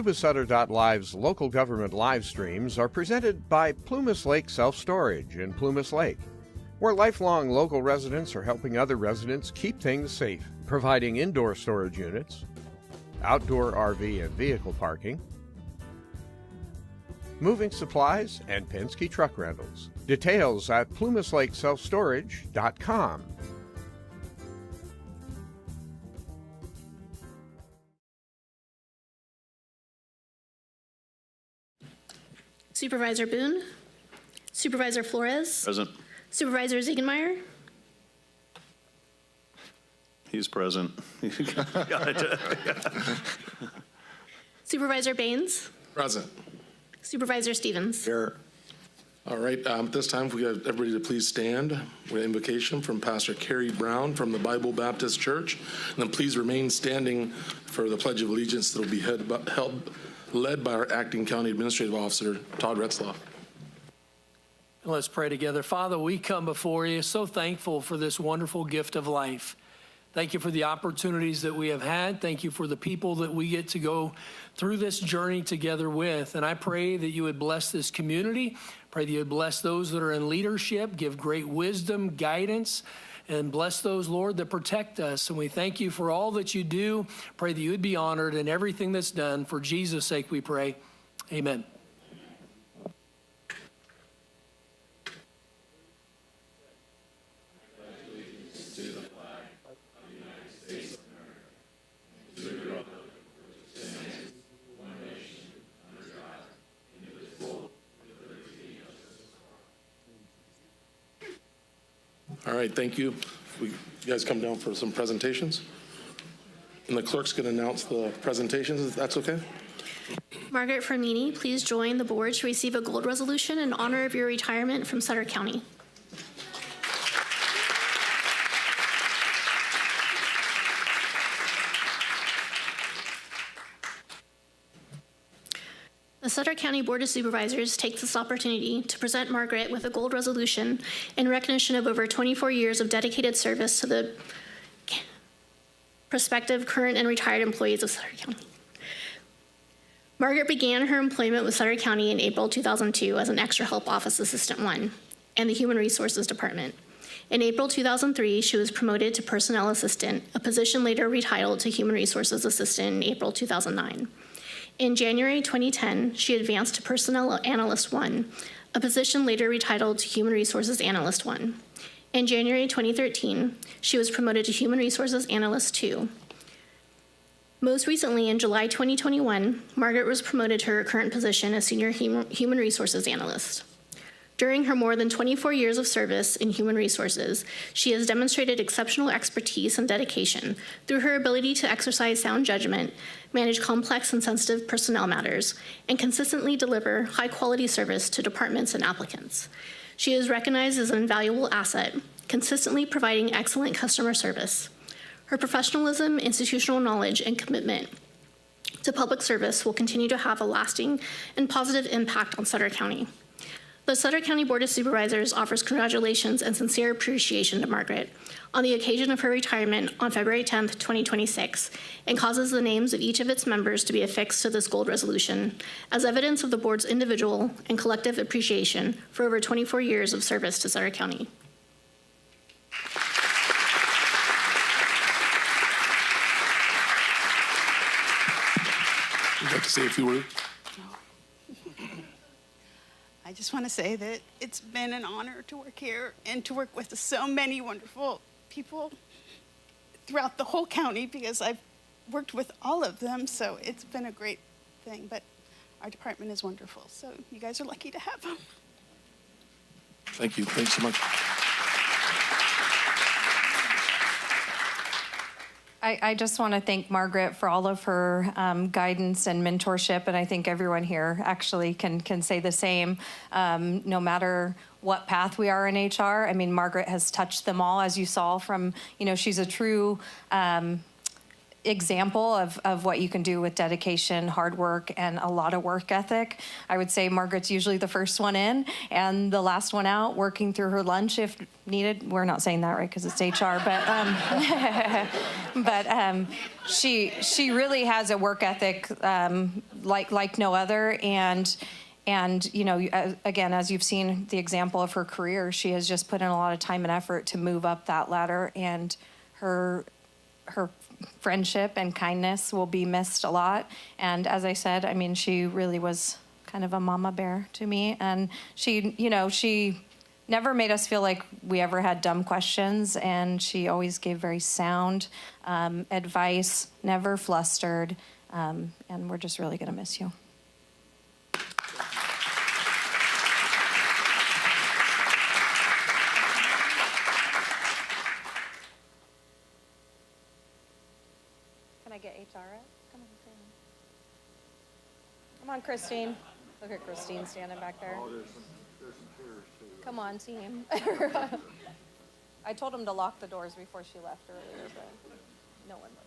Yuba-Sutter.Live's local government live streams are presented by Plumas Lake Self-Storage in Plumas Lake, where lifelong local residents are helping other residents keep things safe, providing indoor storage units, outdoor RV and vehicle parking, moving supplies, and Penske truck rentals. Details at plumaslakeselfstorage.com. Supervisor Boone. Supervisor Flores. Present. Supervisor Ziegenmeyer. He's present. Supervisor Baines. Present. Supervisor Stevens. Here. All right, at this time, if we have everybody to please stand. We have an invocation from Pastor Carrie Brown from the Bible Baptist Church. And then please remain standing for the Pledge of Allegiance that will be led by our Acting County Administrative Officer, Todd Retzloff. Let's pray together. Father, we come before you so thankful for this wonderful gift of life. Thank you for the opportunities that we have had. Thank you for the people that we get to go through this journey together with. And I pray that you would bless this community. Pray that you would bless those that are in leadership, give great wisdom, guidance, and bless those, Lord, that protect us. And we thank you for all that you do. Pray that you would be honored in everything that's done. For Jesus' sake we pray. Amen. All right, thank you. You guys come down for some presentations. And the clerk's going to announce the presentations, if that's okay. Margaret Fermini, please join the board to receive a gold resolution in honor of your retirement from Sutter County. The Sutter County Board of Supervisors takes this opportunity to present Margaret with a gold resolution in recognition of over 24 years of dedicated service to the prospective, current, and retired employees of Sutter County. Margaret began her employment with Sutter County in April 2002 as an Extra Help Office Assistant 1 and the Human Resources Department. In April 2003, she was promoted to Personnel Assistant, a position later retitled to Human Resources Assistant in April 2009. In January 2010, she advanced to Personnel Analyst 1, a position later retitled to Human Resources Analyst 1. In January 2013, she was promoted to Human Resources Analyst 2. Most recently, in July 2021, Margaret was promoted to her current position as Senior Human Resources Analyst. During her more than 24 years of service in human resources, she has demonstrated exceptional expertise and dedication through her ability to exercise sound judgment, manage complex and sensitive personnel matters, and consistently deliver high-quality service to departments and applicants. She is recognized as an invaluable asset, consistently providing excellent customer service. Her professionalism, institutional knowledge, and commitment to public service will continue to have a lasting and positive impact on Sutter County. The Sutter County Board of Supervisors offers congratulations and sincere appreciation to Margaret on the occasion of her retirement on February 10th, 2026, and causes the names of each of its members to be affixed to this gold resolution as evidence of the board's individual and collective appreciation for over 24 years of service to Sutter County. Would you like to say a few words? I just want to say that it's been an honor to work here and to work with so many wonderful people throughout the whole county, because I've worked with all of them, so it's been a great thing. But our department is wonderful, so you guys are lucky to have them. Thank you. Thanks so much. I just want to thank Margaret for all of her guidance and mentorship, and I think everyone here actually can say the same. No matter what path we are in HR, I mean, Margaret has touched them all, as you saw from, she's a true example of what you can do with dedication, hard work, and a lot of work ethic. I would say Margaret's usually the first one in and the last one out, working through her lunch if needed. We're not saying that, right, because it's HR, but she really has a work ethic like no other, and you know, again, as you've seen the example of her career, she has just put in a lot of time and effort to move up that ladder, and her friendship and kindness will be missed a lot. And as I said, I mean, she really was kind of a mama bear to me. And she, you know, she never made us feel like we ever had dumb questions. And she always gave very sound advice, never flustered. And we're just really going to miss you. Can I get HR up? Come on, Sam. Come on, Christine. Look at Christine standing back there. Oh, there's some chairs too. Come on, team. I told him to lock the doors before she left earlier, but no one listened.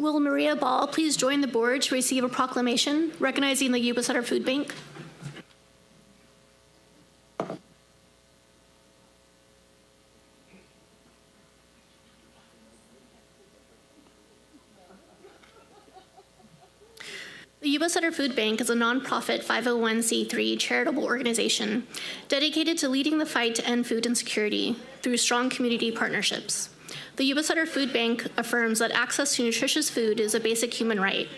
Will Maria Ball please join the board to receive a proclamation recognizing the Yuba-Sutter Food Bank? The Yuba-Sutter Food Bank is a nonprofit 501c3 charitable organization dedicated to leading the fight to end food insecurity through strong community partnerships. The Yuba-Sutter Food Bank affirms that access to nutritious food is a basic human right,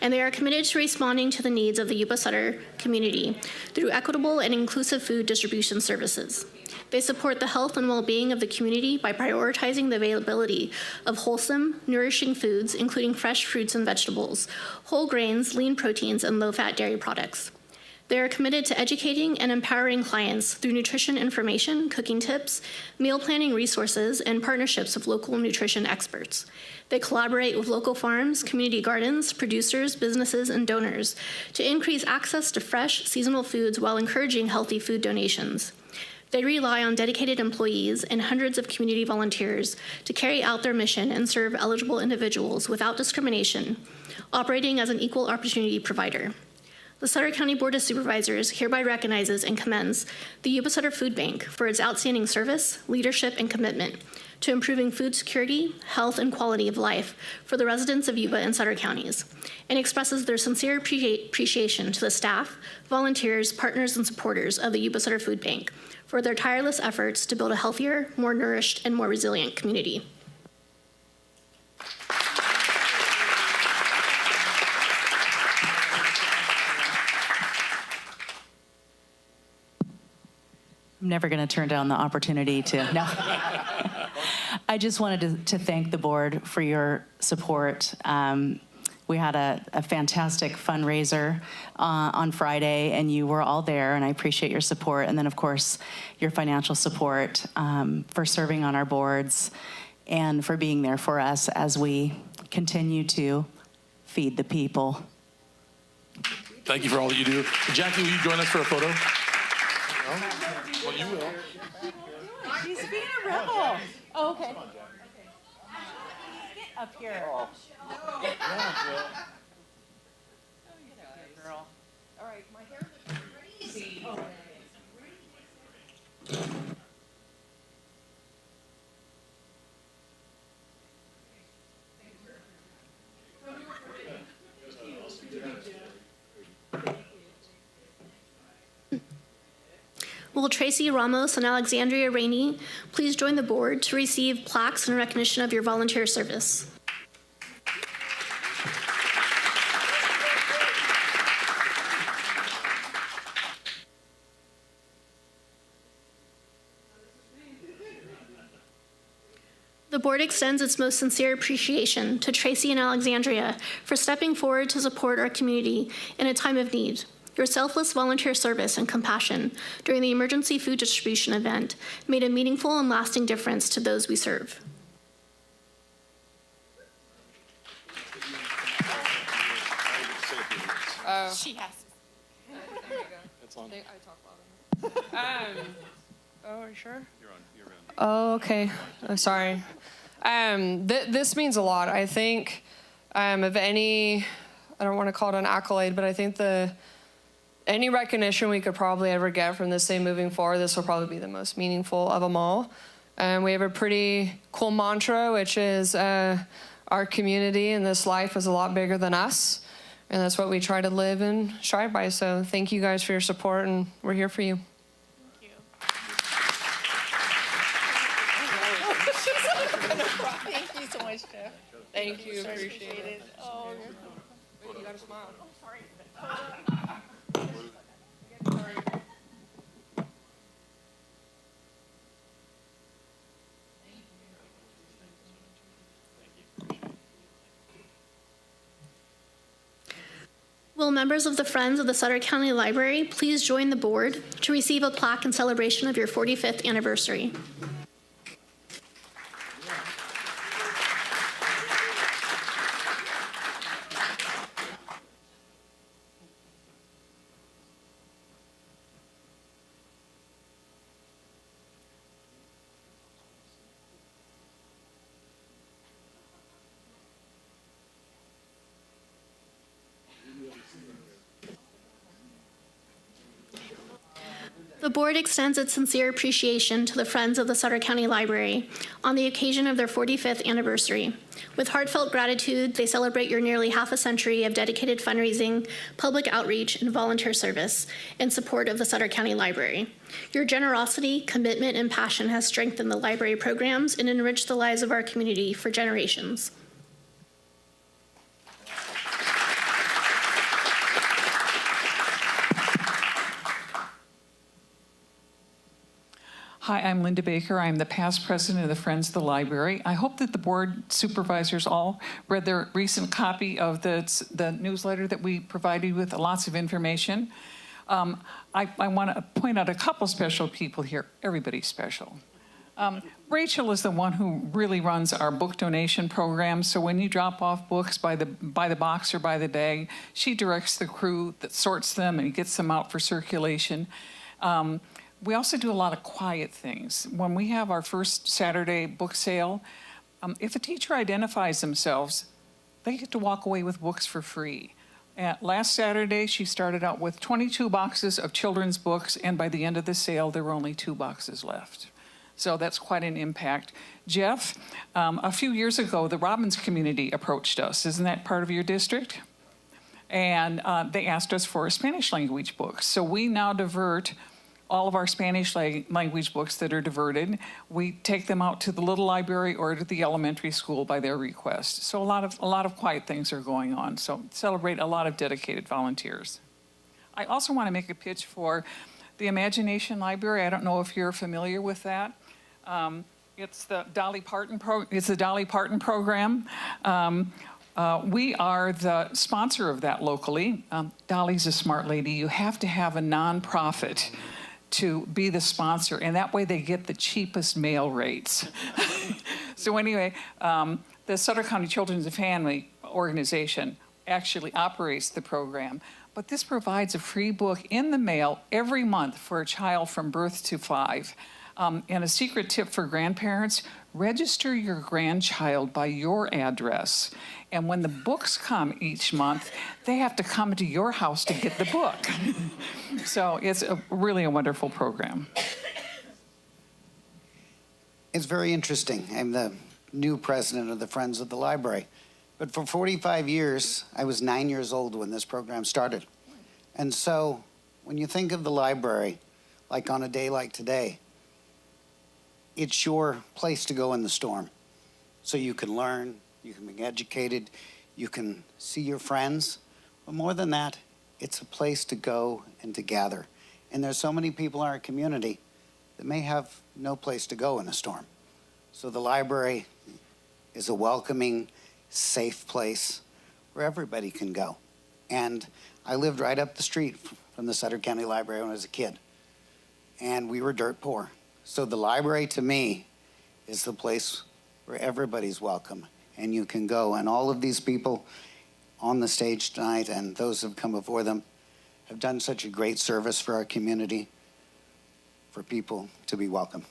and they are committed to responding to the needs of the Yuba-Sutter community through equitable and inclusive food distribution services. They support the health and well-being of the community by prioritizing the availability of wholesome, nourishing foods, including fresh fruits and vegetables, whole grains, lean proteins, and low-fat dairy products. They are committed to educating and empowering clients through nutrition information, cooking tips, meal planning resources, and partnerships with local nutrition experts. They collaborate with local farms, community gardens, producers, businesses, and donors to increase access to fresh, seasonal foods while encouraging healthy food donations. They rely on dedicated employees and hundreds of community volunteers to carry out their mission and serve eligible individuals without discrimination, operating as an equal opportunity provider. The Sutter County Board of Supervisors hereby recognizes and commends the Yuba-Sutter Food Bank for its outstanding service, leadership, and commitment to improving food security, health, and quality of life for the residents of Yuba and Sutter counties, and expresses their sincere appreciation to the staff, volunteers, partners, and supporters of the Yuba-Sutter Food Bank for their tireless efforts to build a healthier, more nourished, and more resilient community. I'm never going to turn down the opportunity to. No. I just wanted to thank the board for your support. We had a fantastic fundraiser on Friday, and you were all there, and I appreciate your support. And then, of course, your financial support for serving on our boards and for being there for us as we continue to feed the people. Thank you for all that you do. Jackie, will you join us for a photo? No? Well, you will. She's being a rebel. Oh, okay. Get up here. Girl. All right, my hair looks crazy. Will Tracy Ramos and Alexandria Rainey please join the board to receive plaques in recognition of your volunteer service? The The board extends its most sincere appreciation to Tracy and Alexandria for stepping forward to support our community in a time of need. Your selfless volunteer service and compassion during the emergency food distribution event made a meaningful and lasting difference to those we serve. She has. Oh, are you sure? Oh, okay. I'm sorry. This means a lot. I think of any, I don't want to call it an accolade, but I think any recognition we could probably ever get from this day moving forward, this will probably be the most meaningful of them all. We have a pretty cool mantra, which is our community and this life is a lot bigger than us. And that's what we try to live and strive by. So thank you guys for your support, and we're here for you. Thank you so much, Jeff. Thank you. Appreciate it. Oh, You got to smile. sorry. Will members of the Friends of the Sutter County Library please join the board to receive a plaque in celebration of your 45th anniversary? The board extends its sincere appreciation to the Friends of the Sutter County Library on the occasion of their 45th anniversary. With heartfelt gratitude, they celebrate your nearly half a century of dedicated fundraising, public outreach, and volunteer service in support of the Sutter County Library. Your generosity, commitment, and passion has strengthened the library programs and enriched the lives of our community for generations. Hi, I'm Linda Baker. I'm the past president of the Friends of the Library. I hope that the board supervisors all read their recent copy of the newsletter that we provided with lots of information. I want to point out a couple special people here. Everybody's special. Rachel is the one who really runs our book donation program. So when you drop off books by the box or by the bag, she directs the crew that sorts them and gets them out for circulation. We also do a lot of quiet things. When we have our first Saturday book sale, if a teacher identifies themselves, they get to walk away with books for free. Last Saturday, she started out with 22 boxes of children's books, and by the end of the sale, there were only 2 boxes left. So that's quite an impact. Jeff, a few years ago, the Robbins community approached us. Isn't that part of your district? And they asked us for a Spanish language book. So we now divert all of our Spanish language books that are diverted. We take them out to the little library or to the elementary school by their request. So a lot of quiet things are going on. So celebrate a lot of dedicated volunteers. I also want to make a pitch for the Imagination Library. I don't know if you're familiar with that. It's the Dolly Parton program. We are the sponsor of that locally. Dolly's a smart lady. You have to have a nonprofit to be the sponsor, and that way they get the cheapest mail rates. So anyway, the Sutter County Children's and Family Organization actually operates the program, but this provides a free book in the mail every month for a child from birth to 5. And a secret tip for grandparents, register your grandchild by your address. And when the books come each month, they have to come to your house to get the book. So it's really a wonderful program. It's very interesting. I'm the new president of the Friends of the Library. But for 45 years, I was 9 years old when this program started. And so when you think of the library, like on a day like today, it's your place to go in the storm. So you can learn, you can be educated, you can see your friends. But more than that, it's a place to go and to gather. And there's so many people in our community that may have no place to go in a storm. So the library is a welcoming, safe place where everybody can go. And I lived right up the street from the Sutter County Library when I was a kid. And we were dirt poor. So the library to me is the place where everybody's welcome and you can go. And all of these people on the stage tonight and those who have come before them have done such a great service for our community, for people to be welcome.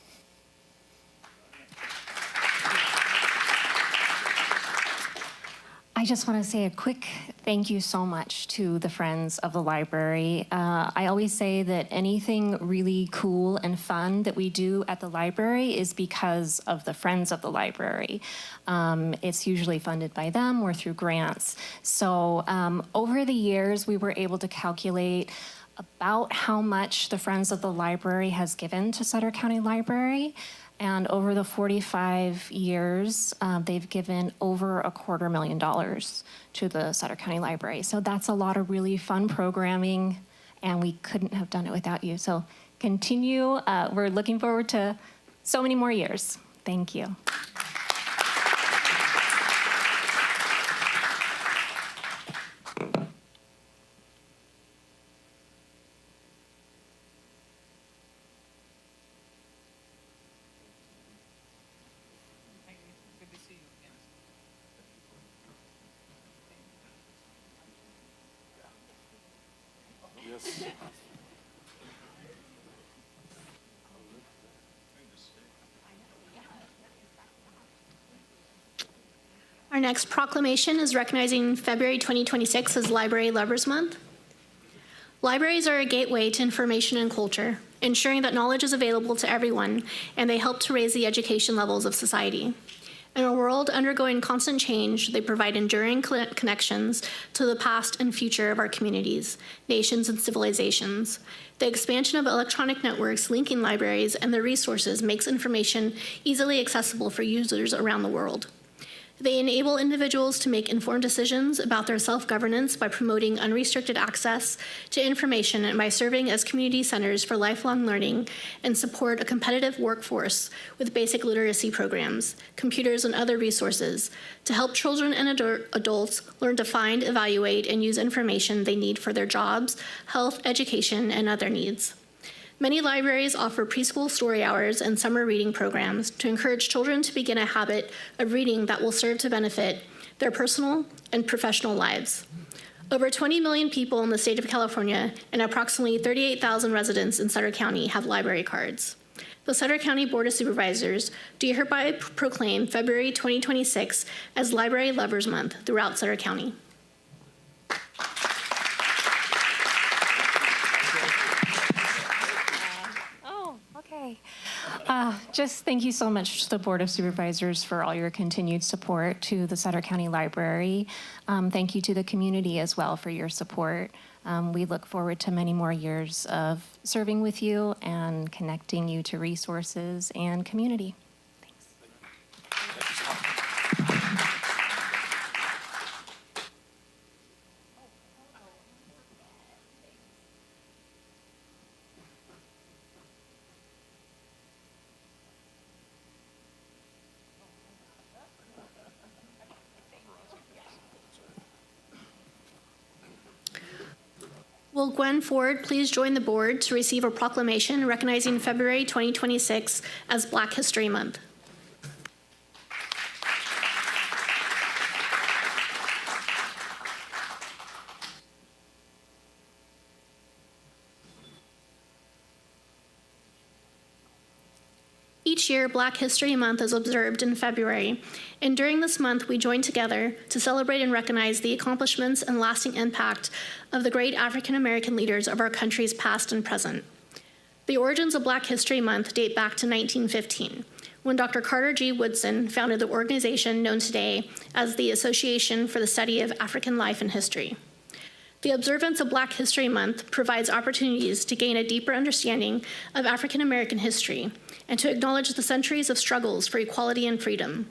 I just want to say a quick thank you so much to the Friends of the Library. I always say that anything really cool and fun that we do at the library is because of the Friends of the Library. It's usually funded by them or through grants. So over the years, we were able to calculate about how much the Friends of the Library has given to Sutter County Library. And over the 45 years, they've given over $250,000 to the Sutter County Library. So that's a lot of really fun programming, and we couldn't have done it without you. So continue. We're looking forward to so many more years. Thank you. Our next proclamation is recognizing February 2026 as Library Lovers Month. Libraries are a gateway to information and culture, ensuring that knowledge is available to everyone, and they help to raise the education levels of society. In a world undergoing constant change, they provide enduring connections to the past and future of our communities, nations, and civilizations. The expansion of electronic networks linking libraries and their resources makes information easily accessible for users around the world. They enable individuals to make informed decisions about their self-governance by promoting unrestricted access to information and by serving as community centers for lifelong learning and support a competitive workforce with basic literacy programs, computers, and other resources to help children and adults learn to find, evaluate, and use information they need for their jobs, health, education, and other needs. Many libraries offer preschool story hours and summer reading programs to encourage children to begin a habit of reading that will serve to benefit their personal and professional lives. Over 20 million people in the state of California and approximately 38,000 residents in Sutter County have library cards. The Sutter County Board of Supervisors do hereby proclaim February 2026 as Library Lovers Month throughout Sutter County. Just thank you so much to the Board of Supervisors for all your continued support to the Sutter County Library. Thank you to the community as well for your support. We look forward to many more years of serving with you and connecting you to resources and community. Will Gwen Ford please join the board to receive a proclamation recognizing February 2026 as Black History Month? Each year, Black History Month is observed in February, and during this month, we join together to celebrate and recognize the accomplishments and lasting impact of the great African American leaders of our country's past and present. The origins of Black History Month date back to 1915, when Dr. Carter G. Woodson founded the organization known today as the Association for the Study of African Life and History. The observance of Black History Month provides opportunities to gain a deeper understanding of African American history and to acknowledge the centuries of struggles for equality and freedom,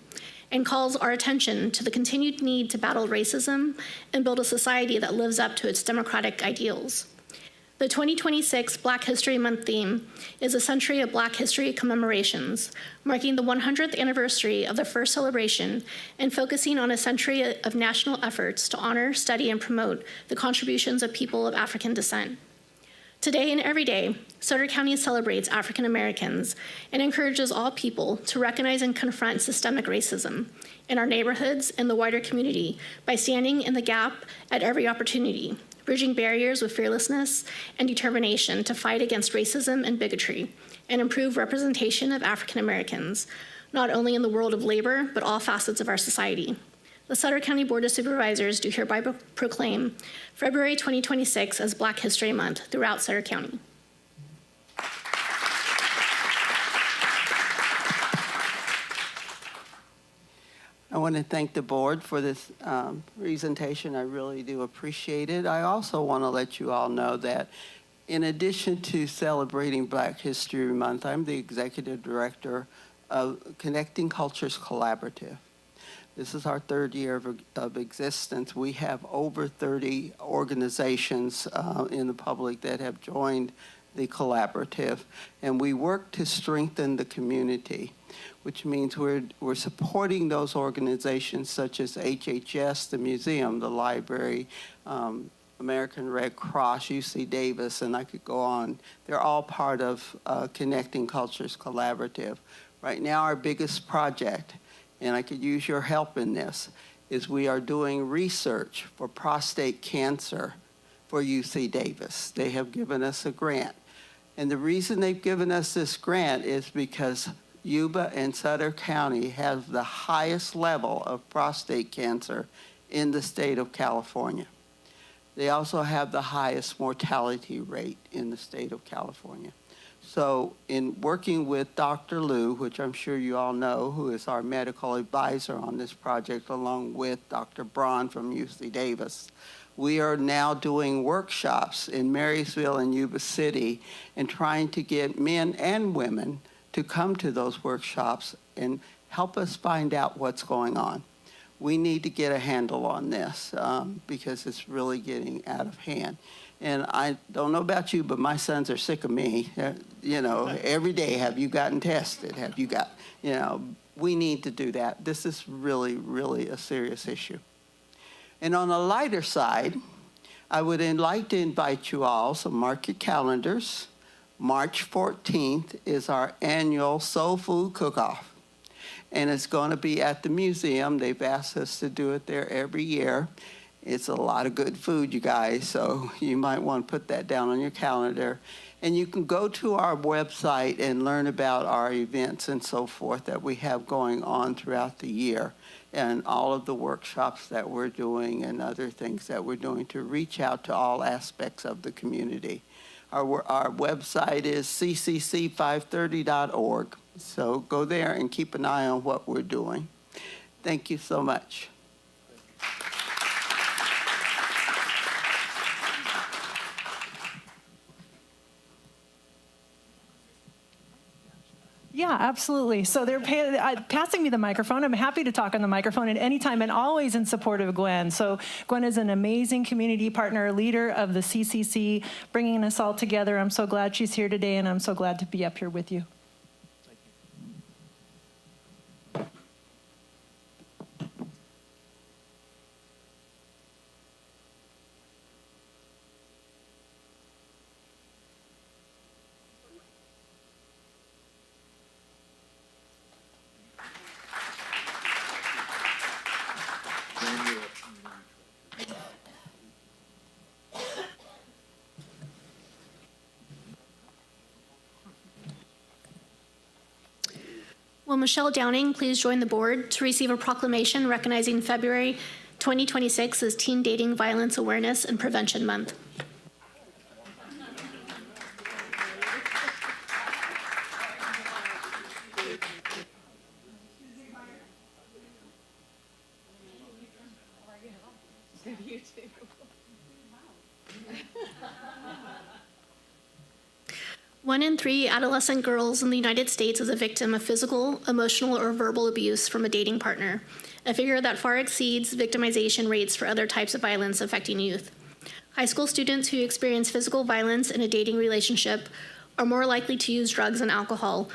and calls our attention to the continued need to battle racism and build a society that lives up to its democratic ideals. The 2026 Black History Month theme is a century of Black history commemorations, marking the 100th anniversary of the first celebration and focusing on a century of national efforts to honor, study, and promote the contributions of people of African descent. Today and every day, Sutter County celebrates African Americans and encourages all people to recognize and confront systemic racism in our neighborhoods and the wider community by standing in the gap at every opportunity, bridging barriers with fearlessness and determination to fight against racism and bigotry and improve representation of African Americans, not only in the world of labor, but all facets of our society. The Sutter County Board of Supervisors do hereby proclaim February 2026 as Black History Month throughout Sutter County. I want to thank the board for this presentation. I really do appreciate it. I also want to let you all know that in addition to celebrating Black History Month, I'm the executive director of Connecting Cultures Collaborative. This is our third year of existence. We have over 30 organizations in the public that have joined the collaborative, and we work to strengthen the community, which means we're supporting those organizations such as HHS, the museum, the library, American Red Cross, UC Davis, and I could go on. They're all part of Connecting Cultures Collaborative. Right now, our biggest project, and I could use your help in this, is we are doing research for prostate cancer for UC Davis. They have given us a grant. And the reason they've given us this grant is because Yuba and Sutter County have the highest level of prostate cancer in the state of California. They also have the highest mortality rate in the state of California. So in working with Dr. Liu, which I'm sure you all know, who is our medical advisor on this project, along with Dr. Braun from UC Davis, we are now doing workshops in Marysville and Yuba City and trying to get men and women to come to those workshops and help us find out what's going on. We need to get a handle on this because it's really getting out of hand. And I don't know about you, but my sons are sick of me. You know, every day, have you gotten tested? Have you got, you know, we need to do that. This is really, really a serious issue. And on the lighter side, I would like to invite you all, so mark your calendars. March 14th is our annual Soul Food Cook-Off. And it's going to be at the museum. They've asked us to do it there every year. It's a lot of good food, you guys, so you might want to put that down on your calendar. And you can go to our website and learn about our events and so forth that we have going on throughout the year, and all of the workshops that we're doing and other things that we're doing to reach out to all aspects of the community. Our website is ccc530.org, so go there and keep an eye on what we're doing. Thank you so much. Yeah, absolutely. So they're passing me the microphone. I'm happy to talk on the microphone at any time and always in support of Gwen. So Gwen is an amazing community partner, leader of the CCC, bringing us all together. I'm so glad she's here today, and I'm so glad to be up here with you. Will Michelle Downing please join the board to receive a proclamation recognizing February 2026 as Teen Dating Violence Awareness and Prevention Month? You too. 1 in 3 adolescent girls in the United States is a victim of physical, emotional, or verbal abuse from a dating partner, a figure that far exceeds victimization rates for other types of violence affecting youth. High school students who experience physical violence in a dating relationship are more likely to use drugs and alcohol,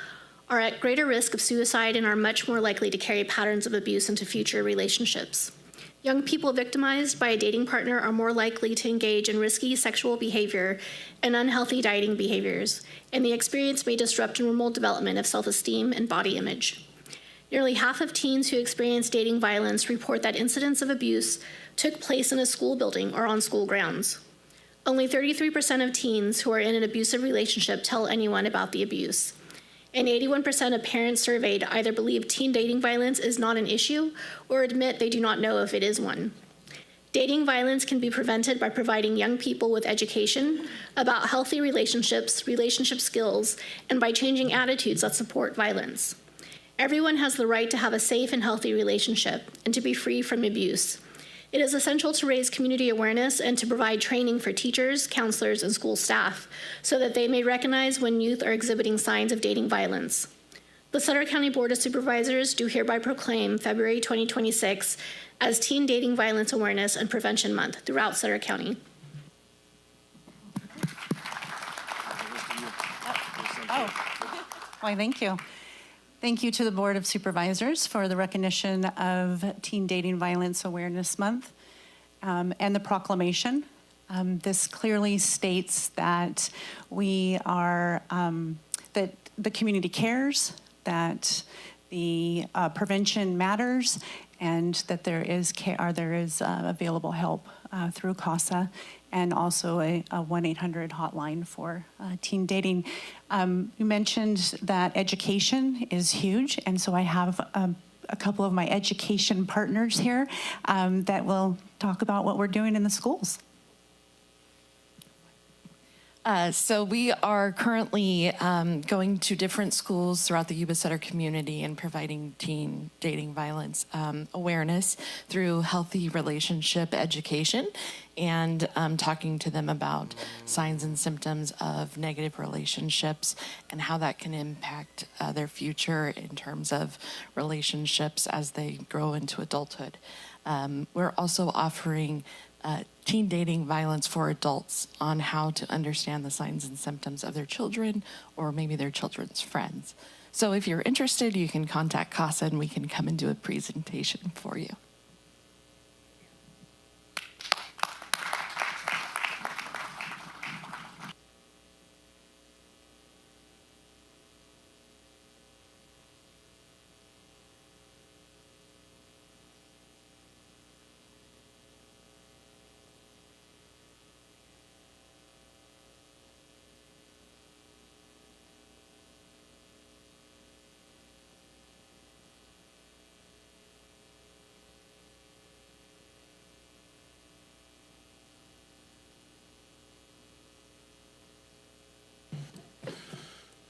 are at greater risk of suicide, and are much more likely to carry patterns of abuse into future relationships. Young people victimized by a dating partner are more likely to engage in risky sexual behavior and unhealthy dieting behaviors, and the experience may disrupt normal development of self-esteem and body image. Nearly half of teens who experience dating violence report that incidents of abuse took place in a school building or on school grounds. Only 33% of teens who are in an abusive relationship tell anyone about the abuse. And 81% of parents surveyed either believe teen dating violence is not an issue or admit they do not know if it is one. Dating violence can be prevented by providing young people with education about healthy relationships, relationship skills, and by changing attitudes that support violence. Everyone has the right to have a safe and healthy relationship and to be free from abuse. It is essential to raise community awareness and to provide training for teachers, counselors, and school staff so that they may recognize when youth are exhibiting signs of dating violence. The Sutter County Board of Supervisors do hereby proclaim February 2026 as Teen Dating Violence Awareness and Prevention Month throughout Sutter County. Why, thank you. Thank you to the Board of Supervisors for the recognition of Teen Dating Violence Awareness Month and the proclamation. This clearly states that we are, that the community cares, that the prevention matters, and that there is available help through CASA, and also a 1-800 hotline for teen dating. You mentioned that education is huge, and so I have a couple of my education partners here that will talk about what we're doing in the schools. So we are currently going to different schools throughout the Yuba-Sutter community and providing teen dating violence awareness through healthy relationship education and talking to them about signs and symptoms of negative relationships and how that can impact their future in terms of relationships as they grow into adulthood. We're also offering teen dating violence for adults on how to understand the signs and symptoms of their children or maybe their children's friends. So if you're interested, you can contact CASA and we can come and do a presentation for you.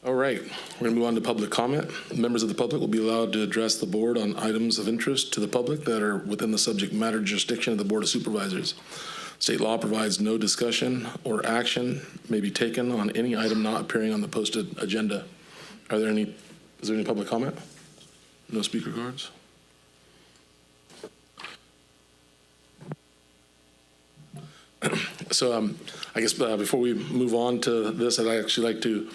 All right, we're going to move on to public comment. Members of the public will be allowed to address the board on items of interest to the public that are within the subject matter jurisdiction of the Board of Supervisors. State law provides no discussion or action may be taken on any item not appearing on the posted agenda. Is there any public comment? No speaker cards? So I guess before we move on to this, I'd actually like to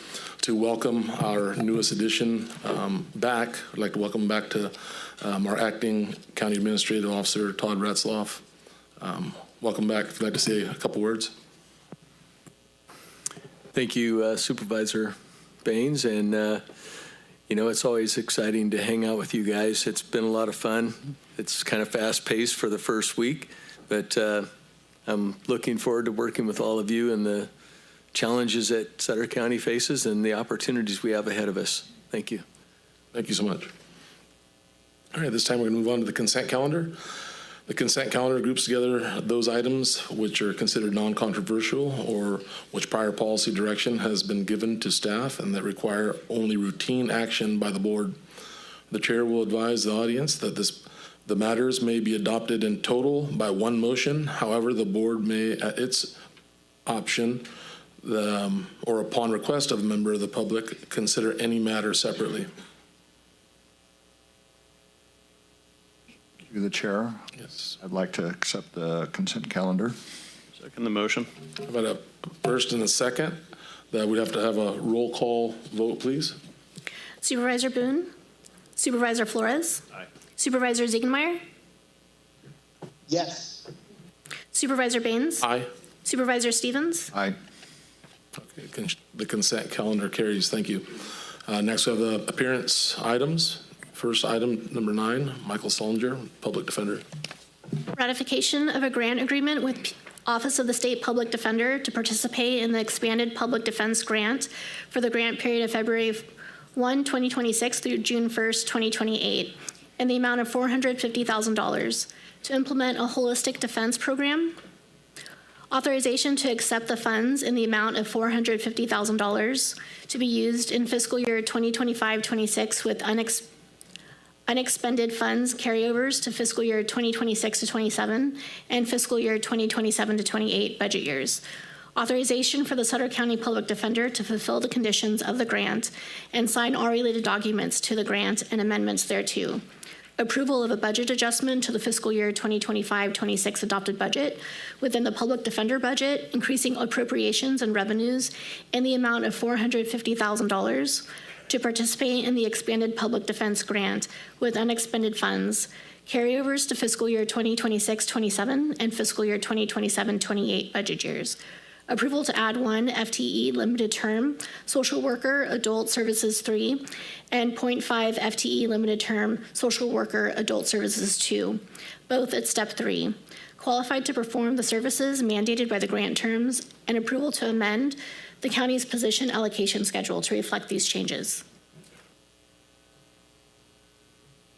welcome our newest addition back. I'd like to welcome back to our acting county administrative officer, Todd Ratzloff. Welcome back. If you'd like to say a couple words. Thank you, Supervisor Baines. And, you know, it's always exciting to hang out with you guys. It's been a lot of fun. It's kind of fast-paced for the first week, but I'm looking forward to working with all of you and the challenges that Sutter County faces and the opportunities we have ahead of us. Thank you. Thank you so much. All right, this time we're going to move on to the consent calendar. The consent calendar groups together those items which are considered non-controversial or which prior policy direction has been given to staff and that require only routine action by the board. The chair will advise the audience that the matters may be adopted in total by one motion. However, the board may, at its option, or upon request of a member of the public, consider any matter separately. Through the chair, yes, I'd like to accept the consent calendar. Second the motion. How about a first and a second? That we'd have to have a roll call vote, please. Supervisor Boone? Supervisor Flores? Aye. Supervisor Ziegenmeier? Yes. Supervisor Baines? Aye. Supervisor Stevens? Aye. Okay, the consent calendar carries. Thank you. Next, we have the appearance items. First item, number 9, Michael Solinger, Public Defender. Ratification of a grant agreement with Office of the State Public Defender to participate in the expanded public defense grant for the grant period of February 1, 2026 through June 1st, 2028, in the amount of $450,000 to implement a holistic defense program. Authorization to accept the funds in the amount of $450,000 to be used in fiscal year 2025-26 with unexpended funds carryovers to fiscal year 2026 to 27 and fiscal year 2027 to 28 budget years. Authorization for the Sutter County Public Defender to fulfill the conditions of the grant and sign all related documents to the grant and amendments thereto. Approval of a budget adjustment to the fiscal year 2025-26 adopted budget within the public defender budget, increasing appropriations and revenues in the amount of $450,000 to participate in the expanded public defense grant with unexpended funds, carryovers to fiscal year 2026-27 and fiscal year 2027-28 budget years. Approval to add 1 FTE limited term social worker adult services 3 and 0.5 FTE limited term social worker adult services 2, both at step 3. Qualified to perform the services mandated by the grant terms, and approval to amend the county's position allocation schedule to reflect these changes.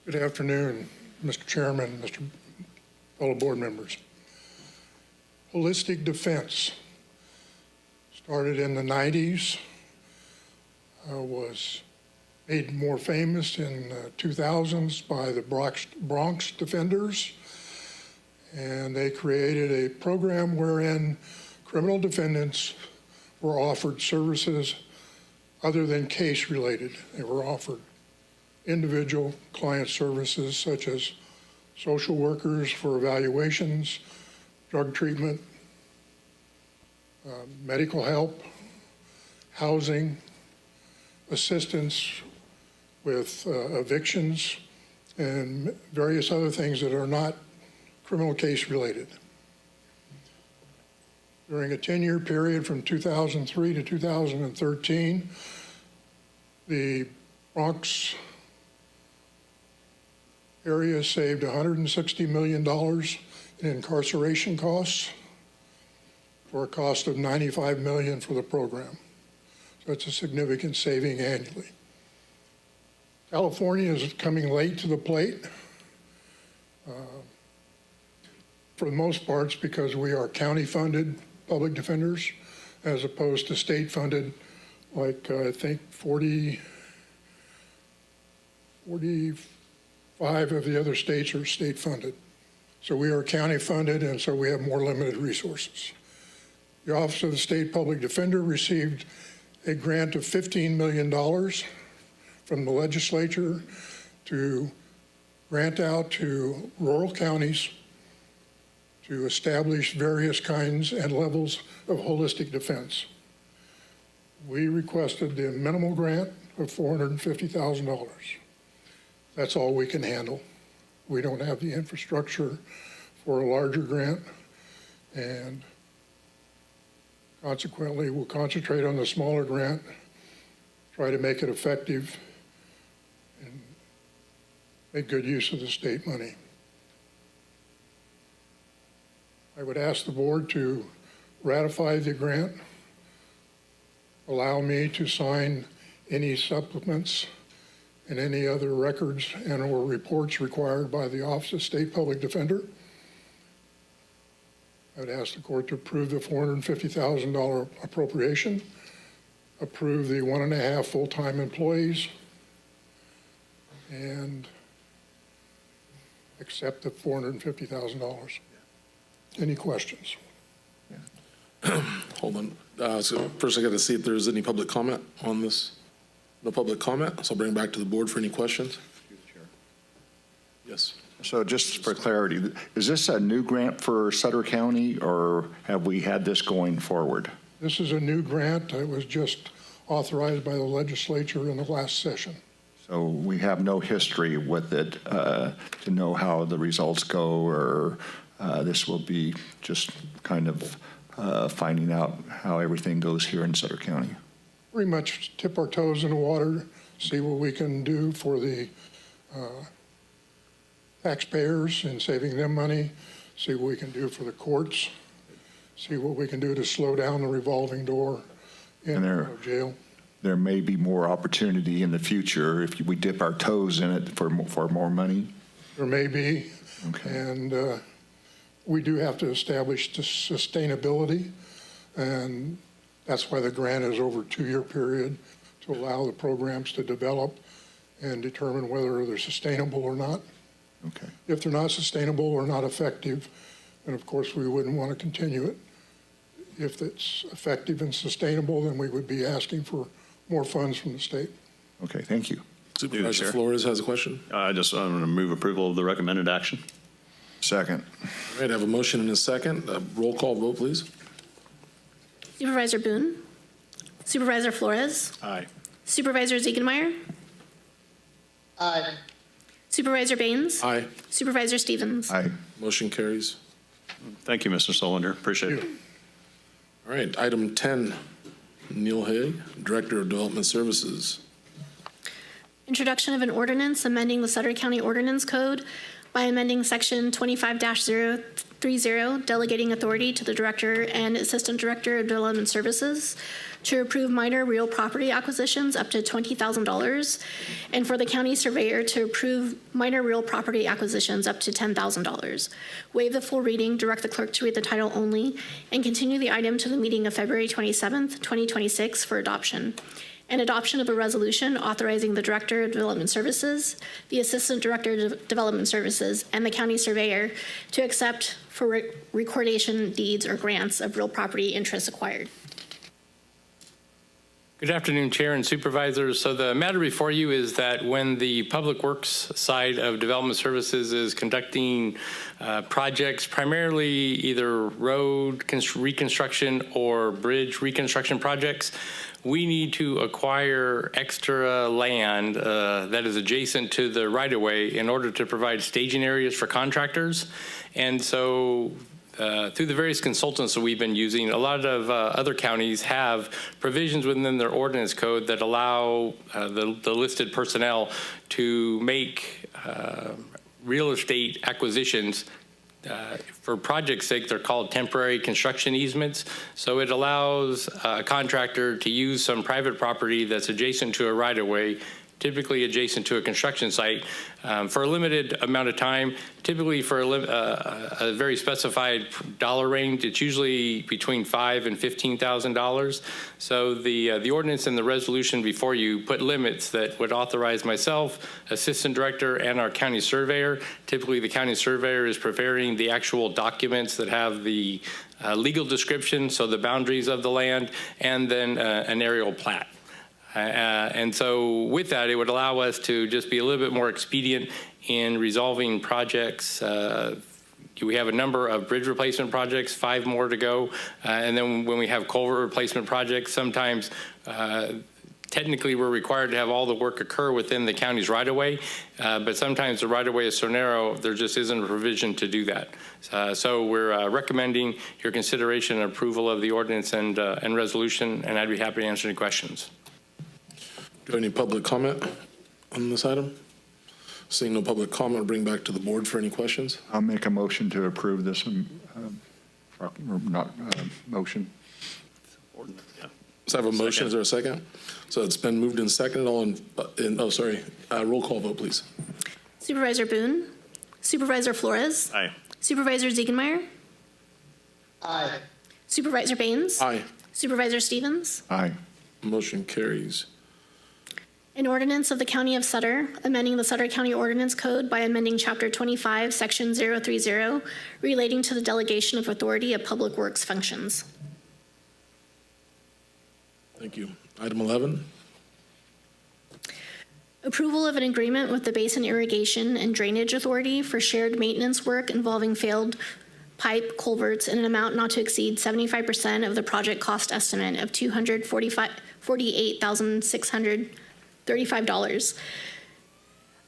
Good afternoon, Mr. Chairman, Mr. fellow board members. Holistic defense started in the 90s, was made more famous in the 2000s by the Bronx Defenders, and they created a program wherein criminal defendants were offered services other than case-related. They were offered individual client services such as social workers for evaluations, drug treatment, medical help, housing, assistance with evictions, and various other things that are not criminal case related. During a 10-year period from 2003 to 2013, the Bronx area saved $160 million in incarceration costs for a cost of $95 million for the program. So it's a significant saving annually. California is coming late to the plate. For the most parts because we are county-funded public defenders as opposed to state-funded, like I think 45 of the other states are state-funded. So we are county-funded, and so we have more limited resources. The Office of the State Public Defender received a grant of $15 million from the legislature to grant out to rural counties to establish various kinds and levels of holistic defense. We requested the minimal grant of $450,000. That's all we can handle. We don't have the infrastructure for a larger grant, and consequently, we'll concentrate on the smaller grant, try to make it effective, and make good use of the state money. I would ask the board to ratify the grant, allow me to sign any supplements and any other records and or reports required by the Office of State Public Defender. I would ask the court to approve the $450,000 appropriation, approve the 1.5 full-time employees, and accept the $450,000. Any questions? Hold on. So first I got to see if there's any public comment on this. No public comment, so I'll bring it back to the board for any questions. Yes. So just for clarity, is this a new grant for Sutter County, or have we had this going forward? This is a new grant that was just authorized by the legislature in the last session. So we have no history with it to know how the results go, or this will be just kind of finding out how everything goes here in Sutter County? Pretty much tip our toes in the water, see what we can do for the taxpayers and saving them money, see what we can do for the courts, see what we can do to slow down the revolving door in jail. There may be more opportunity in the future if we dip our toes in it for more money. There may be. Okay. And we do have to establish the sustainability, and that's why the grant is over a 2-year period to allow the programs to develop and determine whether they're sustainable or not. Okay. If they're not sustainable or not effective, then of course we wouldn't want to continue it. If it's effective and sustainable, then we would be asking for more funds from the state. Okay, thank you. Supervisor Flores has a question. I'm going to move approval of the recommended action. Second. All right, I have a motion and a second. Roll call vote, please. Supervisor Boone? Supervisor Flores? Aye. Supervisor Ziegenmeier? Aye. Supervisor Baines? Aye. Supervisor Stevens? Aye. Motion carries. Thank you, Mr. Solinder. Appreciate it. All right, item 10, Neil Haig, Director of Development Services. Introduction of an ordinance amending the Sutter County Ordinance Code by amending Section 25-030, delegating authority to the Director and Assistant Director of Development Services to approve minor real property acquisitions up to $20,000, and for the county surveyor to approve minor real property acquisitions up to $10,000. Waive the full reading, direct the clerk to read the title only, and continue the item to the meeting of February 27th, 2026 for adoption. And adoption of a resolution authorizing the Director of Development Services, the Assistant Director of Development Services, and the county surveyor to accept for recordation deeds or grants of real property interests acquired. Good afternoon, Chair and Supervisors. So the matter before you is that when the Public Works side of Development Services is conducting projects, primarily either road reconstruction or bridge reconstruction projects, we need to acquire extra land that is adjacent to the right-of-way in order to provide staging areas for contractors. And so through the various consultants that we've been using, a lot of other counties have provisions within their ordinance code that allow the listed personnel to make real estate acquisitions. For project's sake, they're called temporary construction easements. So it allows a contractor to use some private property that's adjacent to a right-of-way, typically adjacent to a construction site, for a limited amount of time, typically for a very specified dollar range. It's usually between $5,000 and $15,000. So the ordinance and the resolution before you put limits that would authorize myself, Assistant Director, and our county surveyor. Typically, the county surveyor is preparing the actual documents that have the legal description, so the boundaries of the land, and then an aerial plat. And so with that, it would allow us to just be a little bit more expedient in resolving projects. We have a number of bridge replacement projects, 5 more to go. And then when we have culvert replacement projects, sometimes technically we're required to have all the work occur within the county's right-of-way. But sometimes the right-of-way is so narrow, there just isn't a provision to do that. So we're recommending your consideration and approval of the ordinance and resolution, and I'd be happy to answer any questions. Do you have any public comment on this item? Seeing no public comment, I'll bring back to the board for any questions. I'll make a motion to approve this motion. So I have a motion. Is there a second? So it's been moved and seconded. Roll call vote, please. Supervisor Boone? Supervisor Flores? Aye. Supervisor Ziegenmeier? Aye. Supervisor Baines? Aye. Supervisor Stevens? Aye. Motion carries. An ordinance of the County of Sutter, amending the Sutter County Ordinance Code by amending Chapter 25, Section 030, relating to the delegation of authority of public works functions. Thank you. Item 11. Approval of an agreement with the Basin Irrigation and Drainage Authority for shared maintenance work involving failed pipe culverts in an amount not to exceed 75% of the project cost estimate of $248,635.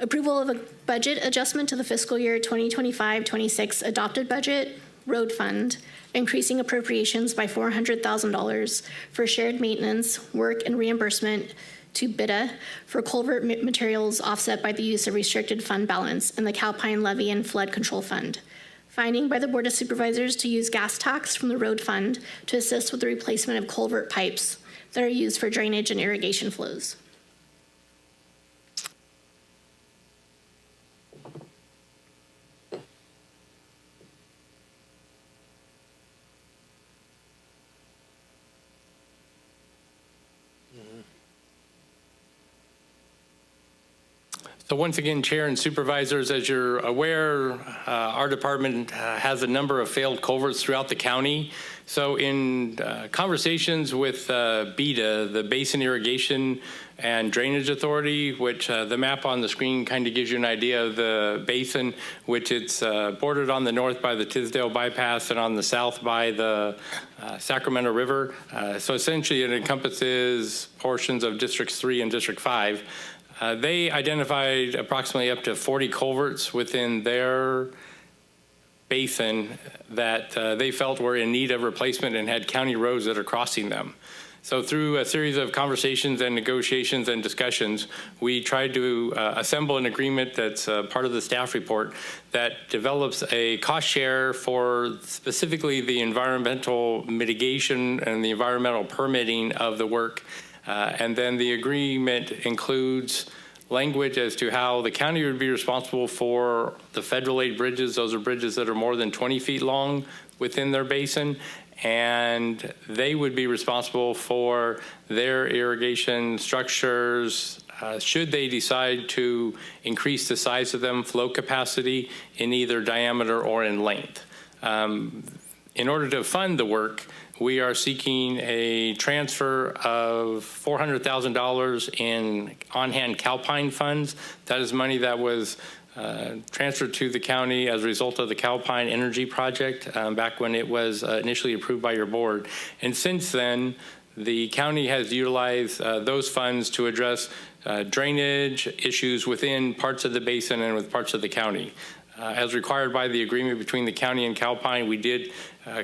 Approval of a budget adjustment to the fiscal year 2025-26 adopted budget road fund, increasing appropriations by $400,000 for shared maintenance work and reimbursement to BIDA for culvert materials offset by the use of restricted fund balance in the Calpine Levy and Flood Control Fund. Finding by the Board of Supervisors to use gas tax from the road fund to assist with the replacement of culvert pipes that are used for drainage and irrigation flows. So once again, Chair and Supervisors, as you're aware, our department has a number of failed culverts throughout the county. So in conversations with BIDA, the Basin Irrigation and Drainage Authority, which the map on the screen kind of gives you an idea of the basin, which it's bordered on the north by the Tisdale Bypass and on the south by the Sacramento River. So essentially it encompasses portions of Districts 3 and District 5. They identified approximately up to 40 culverts within their basin that they felt were in need of replacement and had county roads that are crossing them. So through a series of conversations and negotiations and discussions, we tried to assemble an agreement that's part of the staff report that develops a cost share for specifically the environmental mitigation and the environmental permitting of the work. And then the agreement includes language as to how the county would be responsible for the federal aid bridges. Those are bridges that are more than 20 feet long within their basin. And they would be responsible for their irrigation structures should they decide to increase the size of them, flow capacity in either diameter or in length. In order to fund the work, we are seeking a transfer of $400,000 in on-hand Calpine funds. That is money that was transferred to the county as a result of the Calpine Energy Project back when it was initially approved by your board. And since then, the county has utilized those funds to address drainage issues within parts of the basin and with parts of the county. As required by the agreement between the county and Calpine, we did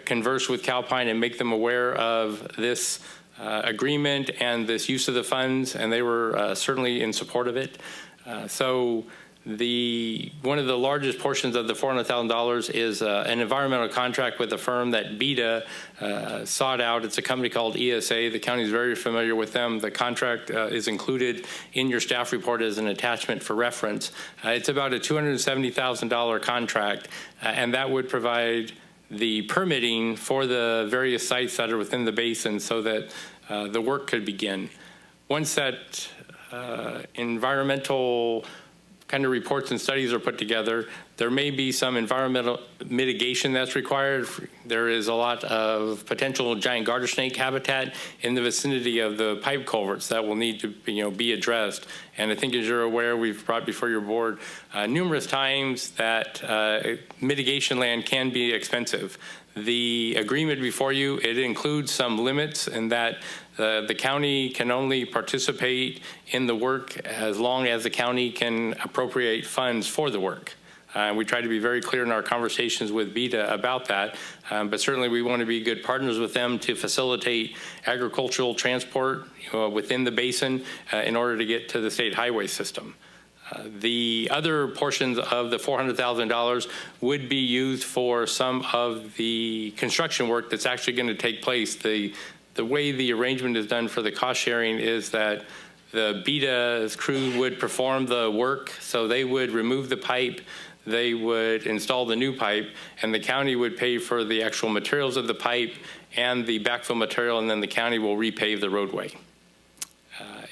converse with Calpine and make them aware of this agreement and this use of the funds, and they were certainly in support of it. So one of the largest portions of the $400,000 is an environmental contract with a firm that BIDA sought out. It's a company called ESA. The county is very familiar with them. The contract is included in your staff report as an attachment for reference. It's about a $270,000 contract, and that would provide the permitting for the various sites that are within the basin so that the work could begin. Once that environmental kind of reports and studies are put together, there may be some environmental mitigation that's required. There is a lot of potential giant garter snake habitat in the vicinity of the pipe culverts that will need to be addressed. And I think, as you're aware, we've brought before your board numerous times that mitigation land can be expensive. The agreement before you, it includes some limits in that the county can only participate in the work as long as the county can appropriate funds for the work. We try to be very clear in our conversations with BIDA about that, but certainly we want to be good partners with them to facilitate agricultural transport within the basin in order to get to the state highway system. The other portions of the $400,000 would be used for some of the construction work that's actually going to take place. The way the arrangement is done for the cost sharing is that the BIDA's crew would perform the work, so they would remove the pipe, they would install the new pipe, and the county would pay for the actual materials of the pipe and the backfill material, and then the county will repave the roadway.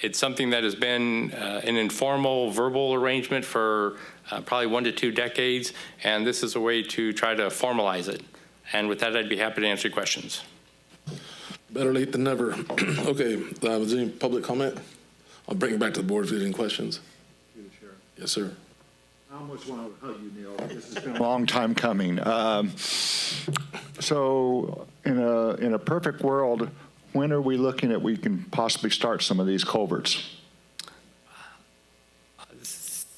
It's something that has been an informal verbal arrangement for probably 1 to 2 decades, and this is a way to try to formalize it. And with that, I'd be happy to answer questions. Better late than never. Okay, was there any public comment? I'll bring it back to the board if there's any questions. Yes, sir. I almost want to hug you, Neil. This has been a long time coming. So in a perfect world, when are we looking at we can possibly start some of these culverts?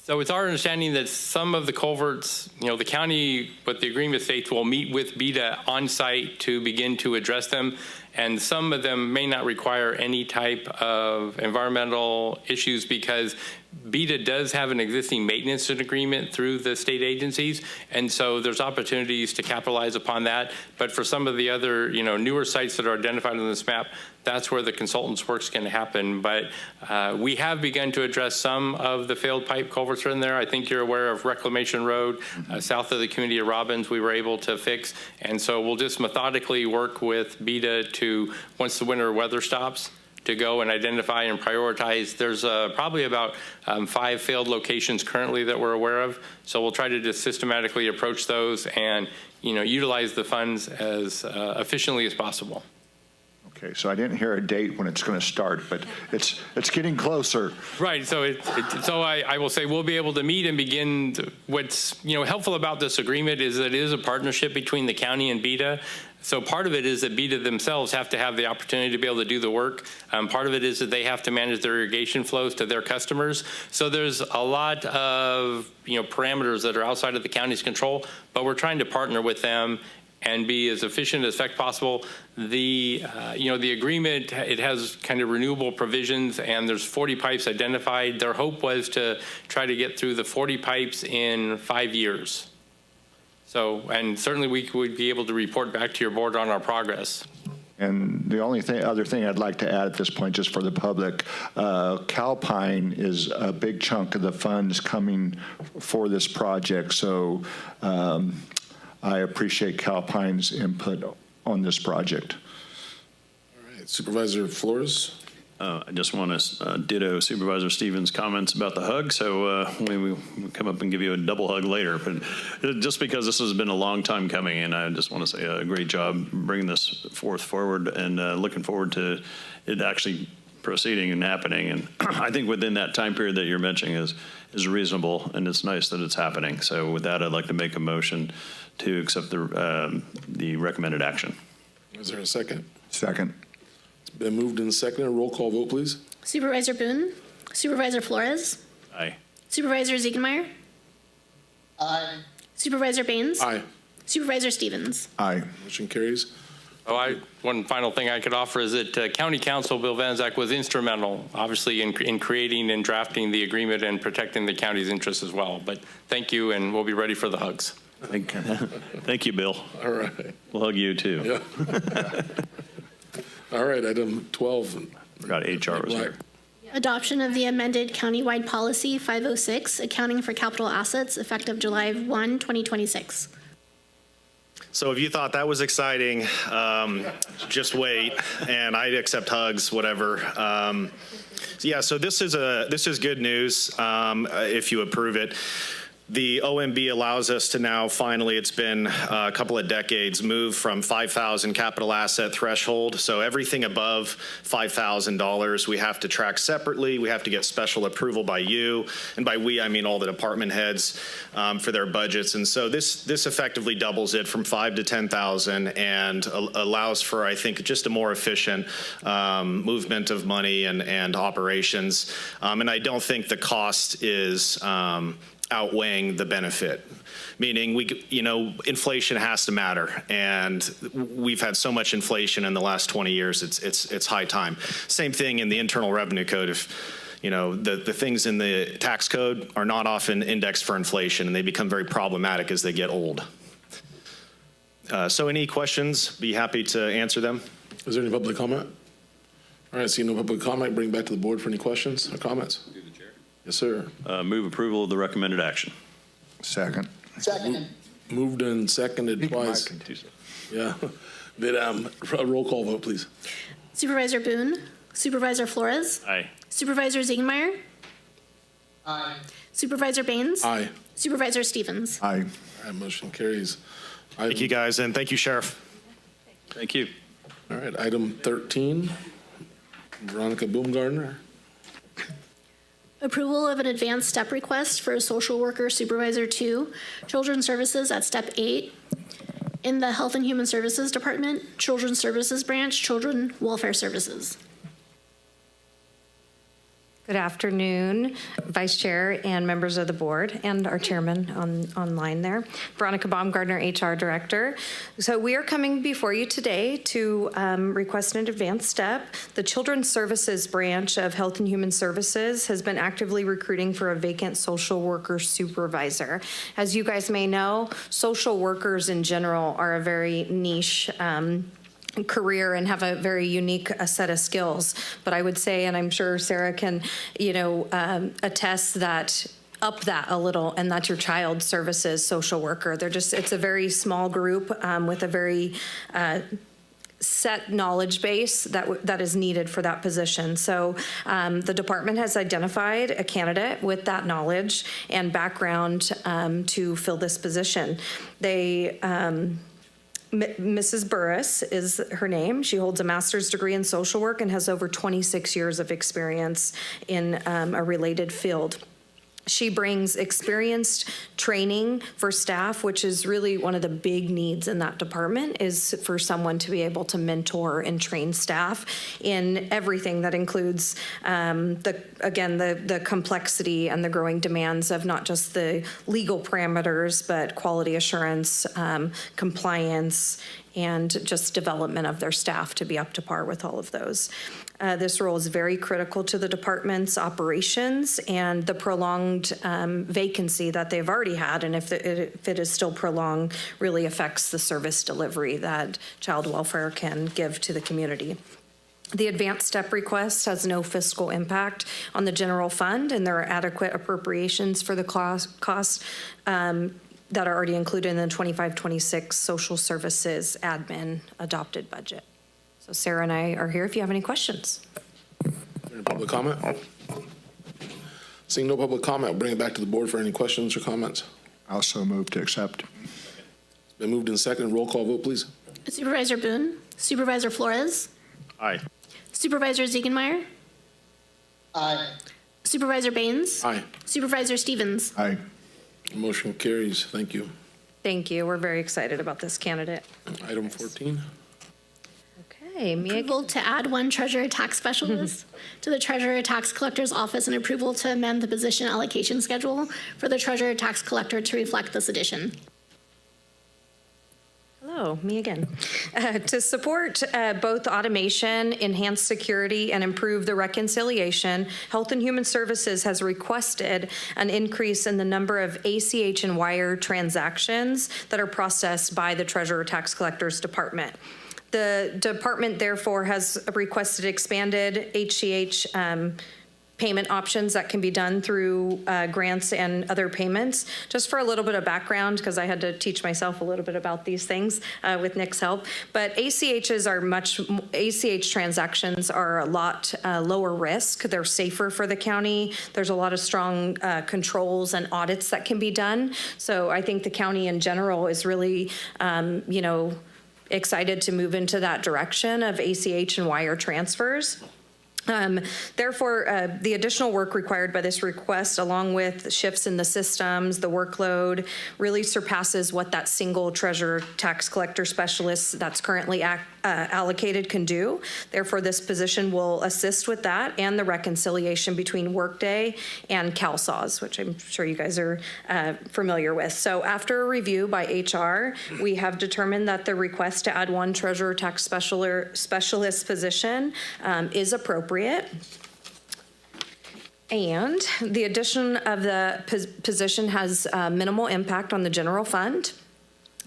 So it's our understanding that some of the culverts, the county, what the agreement states, will meet with BETA on site to begin to address them. And some of them may not require any type of environmental issues because BETA does have an existing maintenance agreement through the state agencies. And so there's opportunities to capitalize upon that. But for some of the other, newer sites that are identified on this map, that's where the consultants' work's going to happen. But we have begun to address some of the failed pipe culverts in there. I think you're aware of Reclamation Road, south of the community of Robbins, we were able to fix. And so we'll just methodically work with BETA to, once the winter weather stops, to go and identify and prioritize. There's probably about 5 failed locations currently that we're aware of. So we'll try to just systematically approach those and, utilize the funds as efficiently as possible. Okay, so I didn't hear a date when it's going to start, but it's getting closer. Right. So I will say we'll be able to meet and begin. What's helpful about this agreement is that it is a partnership between the county and BETA. So part of it is that BETA themselves have to have the opportunity to be able to do the work. Part of it is that they have to manage their irrigation flows to their customers. So there's a lot of parameters that are outside of the county's control, but we're trying to partner with them and be as efficient as possible. The the agreement, it has kind of renewable provisions, and there's 40 pipes identified. Their hope was to try to get through the 40 pipes in 5 years. So, and certainly we would be able to report back to your board on our progress. And the only other thing I'd like to add at this point, just for the public, Calpine is a big chunk of the funds coming for this project. So I appreciate Calpine's input on this project. All right, Supervisor Flores. I just want to ditto Supervisor Stevens' comments about the hug, so we come up and give you a double hug later. But just because this has been a long time coming, and I just want to say a great job bringing this forward and looking forward to it actually proceeding and happening. And I think within that time period that you're mentioning is reasonable, and it's nice that it's happening. So with that, I'd like to make a motion to accept the recommended action. Is there a second? Second. Been moved and seconded. Roll call vote, please. Supervisor Boone? Supervisor Flores? Aye. Supervisor Ziegenmeier? Aye. Supervisor Baines? Aye. Supervisor Stevens? Aye. Motion carries. One final thing I could offer is that County Council Bill Vanzak was instrumental, obviously, in creating and drafting the agreement and protecting the county's interests as well. But thank you, and we'll be ready for the hugs. Thank you, Bill. All right. We'll hug you, too. Yeah. All right, item 12. Forgot HR was here. Adoption of the amended countywide policy 506, accounting for capital assets, effective July 1, 2026. So if you thought that was exciting, just wait, and I'd accept hugs, whatever. Yeah, so this is good news if you approve it. The OMB allows us to now finally, it's been a couple of decades, move from 5,000 capital asset threshold. So everything above $5,000 we have to track separately. We have to get special approval by you. And by we, I mean all the department heads for their budgets. And so this effectively doubles it from 5 to 10,000 and allows for, I think, just a more efficient movement of money and operations. And I don't think the cost is outweighing the benefit, meaning inflation has to matter, and we've had so much inflation in the last 20 years. It's high time. Same thing in the Internal Revenue Code. If the things in the tax code are not often indexed for inflation, and they become very problematic as they get old. So any questions? Be happy to answer them. Is there any public comment? All right, seeing no public comment, bring back to the board for any questions or comments. Yes, sir. Move approval of the recommended action. Second. Second. Moved and seconded twice. Yeah. Roll call vote, please. Supervisor Boone? Supervisor Flores? Aye. Supervisor Ziegenmeier? Aye. Supervisor Baines? Aye. Supervisor Stevens? Aye. All right, motion carries. Thank you, guys, and thank you, Sheriff. Thank you. All right, item 13, Veronica Baumgartner. Approval of an advanced step request for a social worker supervisor 2, children's services at step 8. In the Health and Human Services Department, Children's Services Branch, Children Welfare Services. Good afternoon, Vice Chair and members of the board and our chairman online there. Veronica Baumgardner, HR Director. So we are coming before you today to request an advanced step. The Children's Services Branch of Health and Human Services has been actively recruiting for a vacant social worker supervisor. As you guys may know, social workers in general are a very niche career and have a very unique set of skills. But I would say, and I'm sure Sarah can, attest that up that a little, and that's your child services social worker. It's a very small group with a very set knowledge base that is needed for that position. So the department has identified a candidate with that knowledge and background to fill this position. Mrs. Burris is her name. She holds a master's degree in social work and has over 26 years of experience in a related field. She brings experienced training for staff, which is really one of the big needs in that department, is for someone to be able to mentor and train staff in everything that includes, the complexity and the growing demands of not just the legal parameters, but quality assurance, compliance, and just development of their staff to be up to par with all of those. This role is very critical to the department's operations, and the prolonged vacancy that they've already had, and if it is still prolonged, really affects the service delivery that child welfare can give to the community. The advanced step request has no fiscal impact on the general fund, and there are adequate appropriations for the costs that are already included in the 25-26 social services admin adopted budget. So Sarah and I are here if you have any questions. Any public comment? Seeing no public comment, I'll bring it back to the board for any questions or comments. Also move to accept. It's been moved in second. Roll call vote, please. Supervisor Boone, Supervisor Flores, Aye. Supervisor Ziegenmeyer, Aye. Supervisor Baines, Aye. Supervisor Stevens. Aye. Motion carries. Thank you. Thank you. We're very excited about this candidate. Item 14. Okay, Approval to add one treasurer tax specialist to the treasurer tax collector's office, and approval to amend the position allocation schedule for the treasurer tax collector to reflect this addition. Hello, me again. To support both automation, enhance security, and improve the reconciliation, Health and Human Services has requested an increase in the number of ACH and wire transactions that are processed by the Treasurer Tax Collector's Department. The department, therefore, has requested expanded ACH payment options that can be done through grants and other payments. Just for a little bit of background, because I had to teach myself a little bit about these things with Nick's help, but ACH transactions are a lot lower risk. They're safer for the county. There's a lot of strong controls and audits that can be done. So I think the county in general is really, excited to move into that direction of ACH and wire transfers. Therefore, the additional work required by this request, along with shifts in the systems, the workload, really surpasses what that single treasurer tax collector specialist that's currently allocated can do. Therefore, this position will assist with that and the reconciliation between Workday and CalSAWS, which I'm sure you guys are familiar with. So after a review by HR, we have determined that the request to add one treasurer tax specialist position is appropriate. And the addition of the position has minimal impact on the general fund.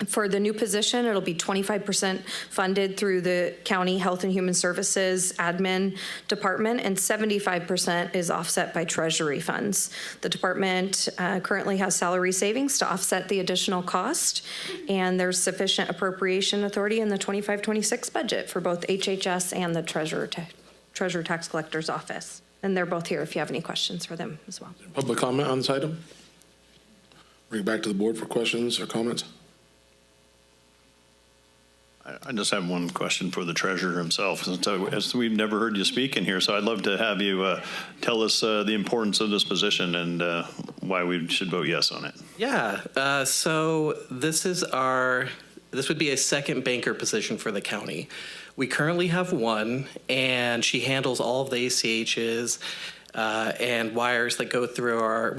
For the new position, it'll be 25% funded through the County Health and Human Services Admin Department, and 75% is offset by Treasury funds. The department currently has salary savings to offset the additional cost, and there's sufficient appropriation authority in the 25-26 budget for both HHS and the Treasurer Tax Collector's Office. And they're both here if you have any questions for them as well. Public comment on this item? Bring it back to the board for questions or comments. I just have one question for the treasurer himself. So, as we've never heard you speak in here, so I'd love to have you tell us the importance of this position and why we should vote yes on it. Yeah, so this would be a second banker position for the county. We currently have one, and she handles all of the ACHs and wires that go through our,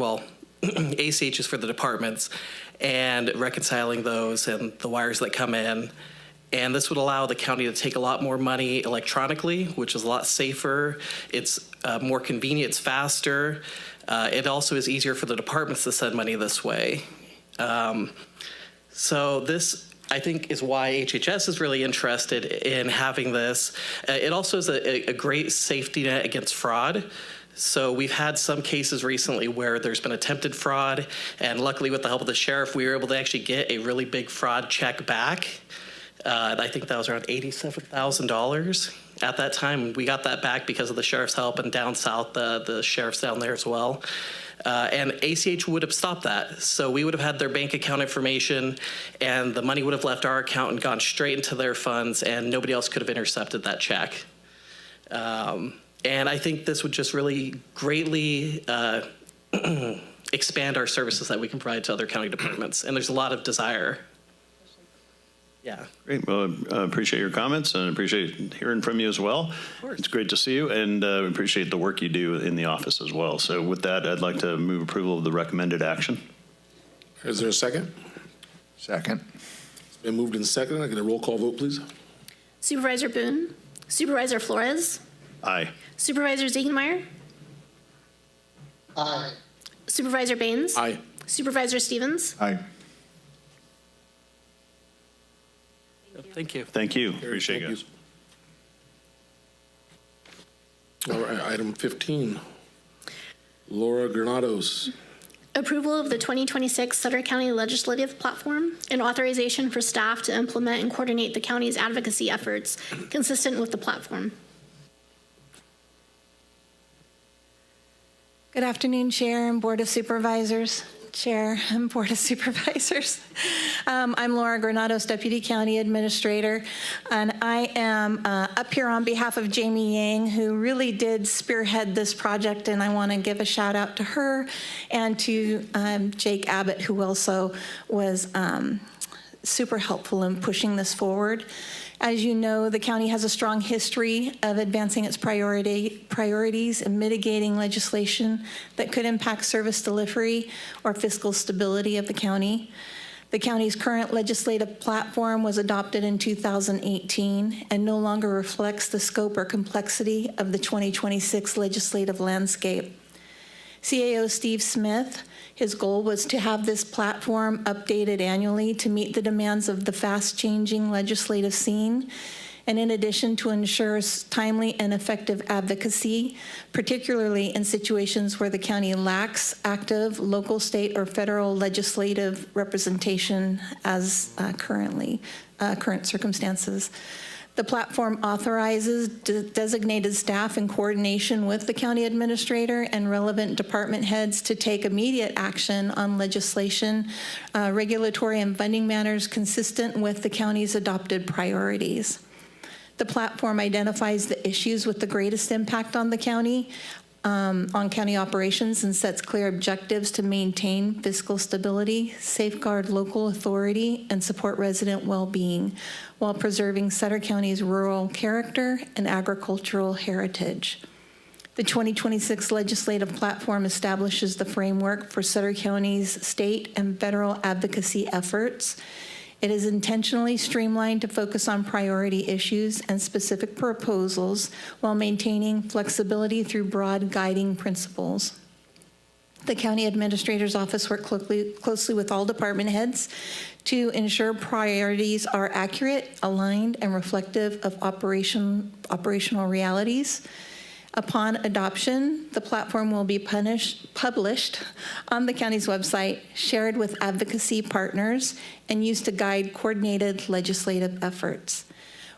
ACHs for the departments, and reconciling those and the wires that come in. And this would allow the county to take a lot more money electronically, which is a lot safer. It's more convenient, it's faster. It also is easier for the departments to send money this way. So this, I think, is why HHS is really interested in having this. It also is a great safety net against fraud. So we've had some cases recently where there's been attempted fraud, and luckily with the help of the sheriff, we were able to actually get a really big fraud check back. I think that was around $87,000 at that time. We got that back because of the sheriff's help, and down south, the sheriff's down there as well. And ACH would have stopped that. So we would have had their bank account information, and the money would have left our account and gone straight into their funds, and nobody else could have intercepted that check. And I think this would just really greatly expand our services that we can provide to other county departments. And there's a lot of desire. Yeah. Great. Well, I appreciate your comments and appreciate hearing from you as well. It's great to see you, and appreciate the work you do in the office as well. So with that, I'd like to move approval of the recommended action. Is there a second? Second. It's been moved and seconded. I get a roll call vote, please. Supervisor Boone, Supervisor Flores, Aye. Supervisor Ziegenmeyer, Aye. Supervisor Baines, Aye. Supervisor Stevens. Aye. Thank you. Thank you. Appreciate Thank it. All right, item 15. Laura Granados. Approval of the 2026 Sutter County Legislative Platform and authorization for staff to implement and coordinate the county's advocacy efforts consistent with the platform. Good afternoon, Chair and Board of Supervisors. Chair and Board of Supervisors. I'm Laura Granados, Deputy County Administrator, and I am up here on behalf of Jamie Yang, who really did spearhead this project, and I want to give a shout out to her and to Jake Abbott, who also was super helpful in pushing this forward. As you know, the county has a strong history of advancing its priorities and mitigating legislation that could impact service delivery or fiscal stability of the county. The county's current legislative platform was adopted in 2018 and no longer reflects the scope or complexity of the 2026 legislative landscape. CAO Steve Smith, his goal was to have this platform updated annually to meet the demands of the fast-changing legislative scene, and in addition to ensure timely and effective advocacy, particularly in situations where the county lacks active local, state, or federal legislative representation as current circumstances. The platform authorizes designated staff in coordination with the county administrator and relevant department heads to take immediate action on legislation, regulatory, and funding matters consistent with the county's adopted priorities. The platform identifies the issues with the greatest impact on the county, on county operations, and sets clear objectives to maintain fiscal stability, safeguard local authority, and support resident well-being while preserving Sutter County's rural character and agricultural heritage. The 2026 legislative platform establishes the framework for Sutter County's state and federal advocacy efforts. It is intentionally streamlined to focus on priority issues and specific proposals while maintaining flexibility through broad guiding principles. The county administrator's office worked closely with all department heads to ensure priorities are accurate, aligned, and reflective of operational realities. Upon adoption, the platform will be published on the county's website, shared with advocacy partners, and used to guide coordinated legislative efforts.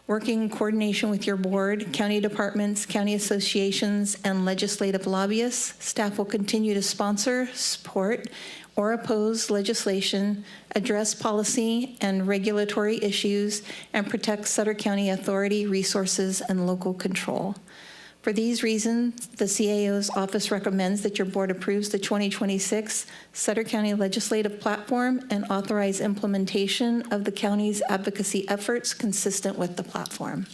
Working in coordination with your board, county departments, county associations, and legislative lobbyists, staff will continue to sponsor, support, or oppose legislation, address policy and regulatory issues, and protect Sutter County authority, resources, and local control. For these reasons, the CAO's office recommends that your board approves the 2026 Sutter County Legislative Platform and authorize implementation of the county's advocacy efforts consistent with the platform.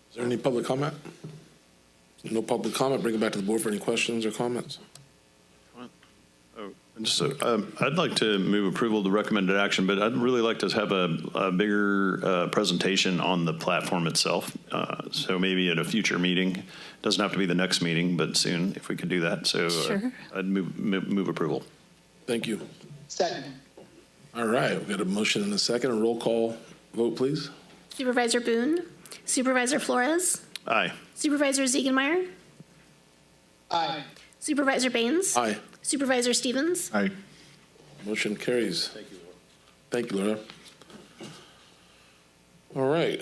Is there any public comment? No public comment. Bring it back to the board for any questions or comments. I'd like to move approval of the recommended action, but I'd really like to have a bigger presentation on the platform itself. So maybe at a future meeting, doesn't have to be the next meeting, but soon if we could do that. So Sure. I'd move approval. Thank you. Second. All right, we've got a motion and a second. A roll call vote, please. Supervisor Boone, Supervisor Flores, Aye. Supervisor Ziegenmeyer, Aye. Supervisor Baines, Aye. Supervisor Stevens, Aye. Motion carries. Thank you, Laura. Thank you, Laura. All right.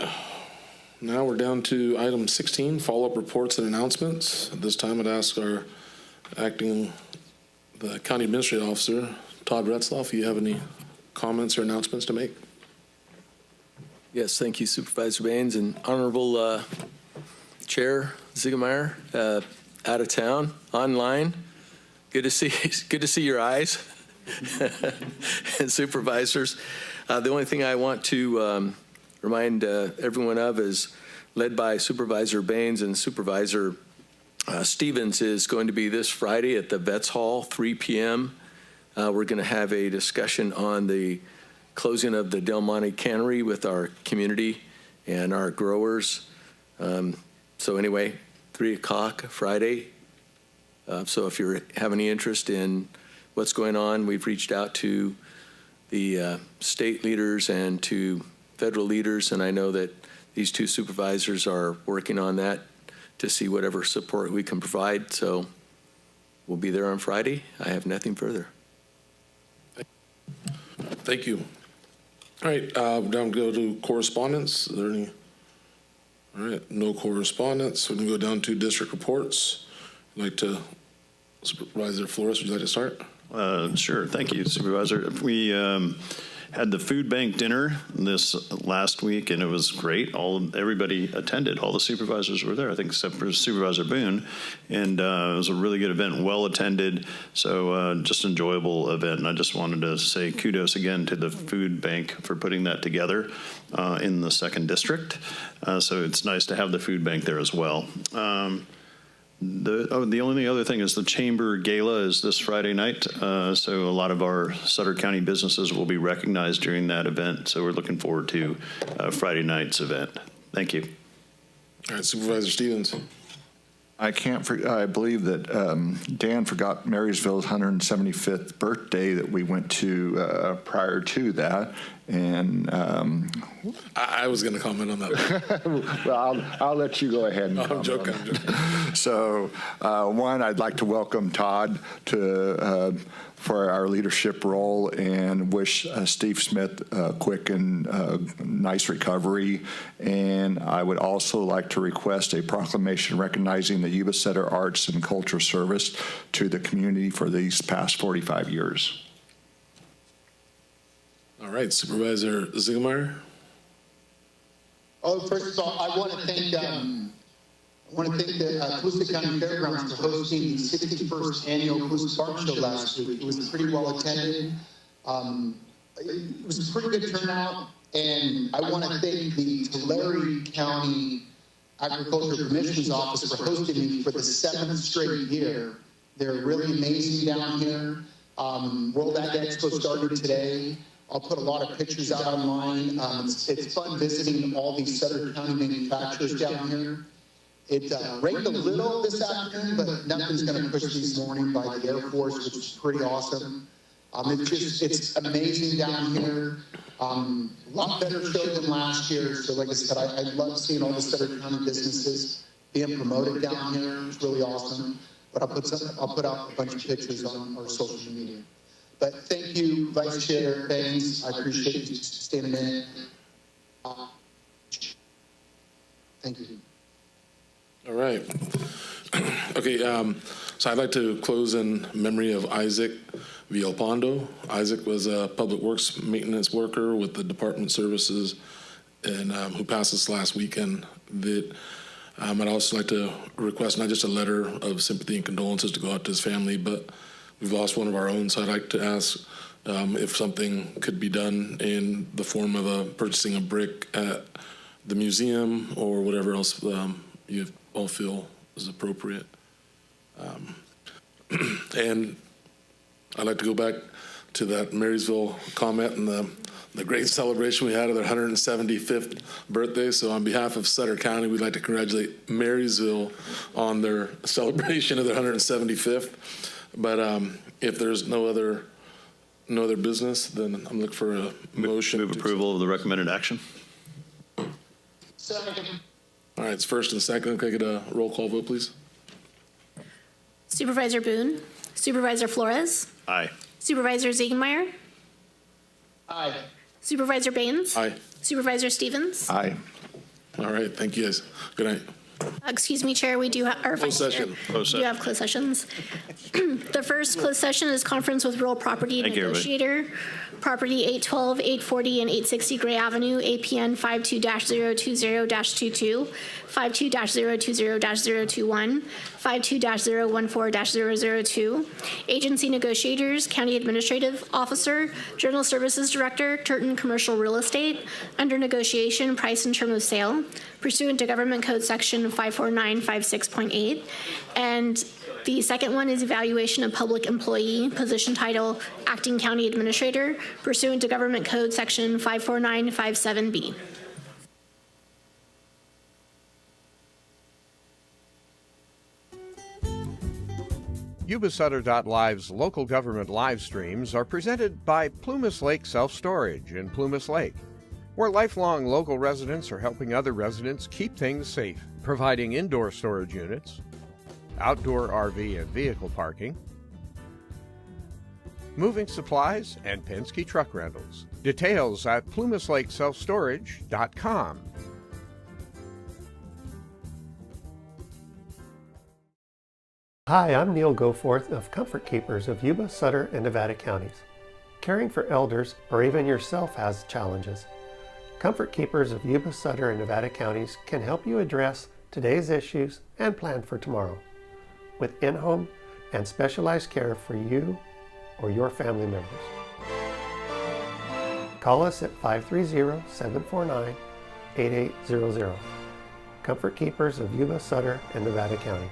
Now we're down to item 16, follow-up reports and announcements. At this time, I'd ask the County Administrative Officer, Todd Retzloff, if you have any comments or announcements to make. Yes, thank you, Supervisor Baines and Honorable Chair Ziegenmeyer, out of town, online. Good to see your eyes, and supervisors. The only thing I want to remind everyone of is led by Supervisor Baines and Supervisor Stevens is going to be this Friday at the Vets Hall, 3 p.m. We're going to have a discussion on the closing of the Del Monte Cannery with our community and our growers. So anyway, 3 o'clock Friday. So if you have any interest in what's going on, we've reached out to the state leaders and to federal leaders, and I know that these two supervisors are working on that to see whatever support we can provide. So we'll be there on Friday. I have nothing further. Thank you. All right, now go to correspondence. Is there any? All right, no correspondence. We're going to go down to district reports. I'd like to, Supervisor Flores, would you like to start? Sure. Thank you, Supervisor. We had the food bank dinner this last week, and it was great. Everybody attended. All the supervisors were there, I think, except for Supervisor Boone. And it was a really good event, well attended. So just enjoyable event. And I just wanted to say kudos again to the food bank for putting that together in the 2nd District. So it's nice to have the food bank there as well. The only other thing is the Chamber Gala is this Friday night, so a lot of our Sutter County businesses will be recognized during that event, so we're looking forward to Friday night's event. Thank you. All right, Supervisor Stevens. I believe that Dan forgot Marysville's 175th birthday that we went to prior to that. And I was going to comment on that. Well, I'll let you go ahead. And I'm joking. So, one, I'd like to welcome Todd for our leadership role and wish Steve Smith a quick and nice recovery. And I would also like to request a proclamation recognizing the Yuba-Sutter Arts and Culture Service to the community for these past 45 years. All right, Supervisor Ziegenmeyer. Oh, first of all, I want to thank the Coosa County Fairgrounds for hosting the 61st annual Coosa Barn Show last week. It was pretty well attended. It was a pretty good turnout, and I want to thank the Tulare County Agriculture Commission's Office for hosting me for the 7th straight year. They're really amazing down here. World Ag Expo started today. I'll put a lot of pictures out online. It's fun visiting all these Sutter County manufacturers down here. It rained a little this afternoon, but nothing's going to push this morning by the Air Force, which is pretty awesome. It's amazing down here. A lot better show than last year. So like I said, I love seeing all the Sutter County businesses being promoted down here. It's really awesome. But I'll put out a bunch of pictures on our social media. But thank you, Vice Chair Baines. I appreciate you standing in. Thank you. All right. Okay, so I'd like to close in memory of Isaac Villalpando. Isaac was a public works maintenance worker with the Department of Services and who passed this last weekend. That I'd also like to request not just a letter of sympathy and condolences to go out to his family, but we've lost one of our own, so I'd like to ask if something could be done in the form of purchasing a brick at the museum or whatever else you all feel is appropriate. And I'd like to go back to that Marysville comment and the great celebration we had of their 175th birthday. So on behalf of Sutter County, we'd like to congratulate Marysville on their celebration of their 175th. But if there's no other business, then I'm looking for a motion. Move approval of the recommended action. Second. All right, it's first and second. Can I get a roll call vote, please? Supervisor Boone, Supervisor Flores, Aye. Supervisor Ziegenmeyer, Aye. Supervisor Baines, Aye. Supervisor Stevens. Aye. All right, thank you guys. Good night. Excuse me, Chair, we do have our Closed session. Closed We do have closed sessions. The first closed session is conference with real property Thank you, everybody. negotiator, property 812, 840, and 860 Gray Avenue, APN 52-020-22, 52-020-021, 52-014-002. Agency negotiators, County Administrative Officer, General Services Director, Turton Commercial Real Estate, under negotiation, price and term of sale, pursuant to Government Code Section 54956.8. And the second one is evaluation of public employee, position title, acting county administrator, pursuant to Government Code Section 54957B. Yuba-Sutter.live's local government live streams are presented by Plumas Lake Self-Storage in Plumas Lake, where lifelong local residents are helping other residents keep things safe, providing indoor storage units, outdoor RV and vehicle parking, moving supplies, and Penske truck rentals. Details at plumaslakeselfstorage.com. Hi, I'm Neil Goforth of Comfort Keepers of Yuba, Sutter, and Nevada counties. Caring for elders or even yourself has challenges. Comfort Keepers of Yuba, Sutter, and Nevada counties can help you address today's issues and plan for tomorrow with in-home and specialized care for you or your family members. Call us at 530-749-8800. Comfort Keepers of Yuba, Sutter, and Nevada counties.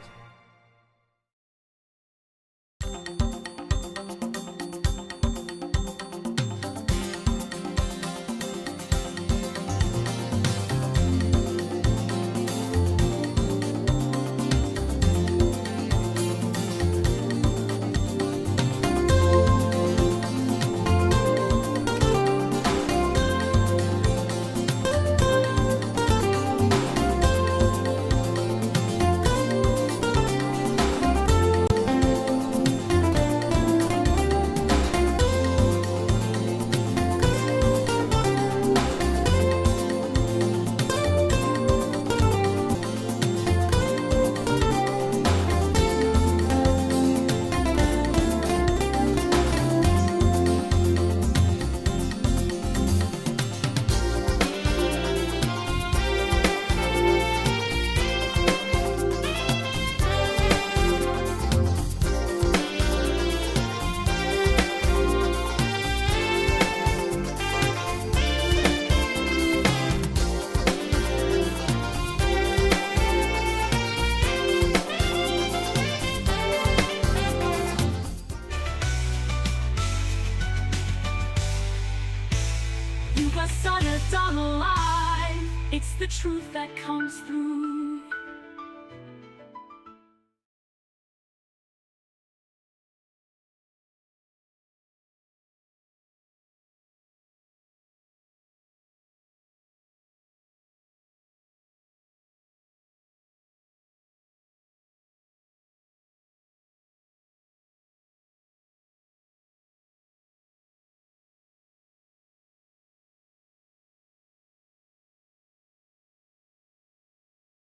Yuba-Sutter.live. It's the truth that comes through.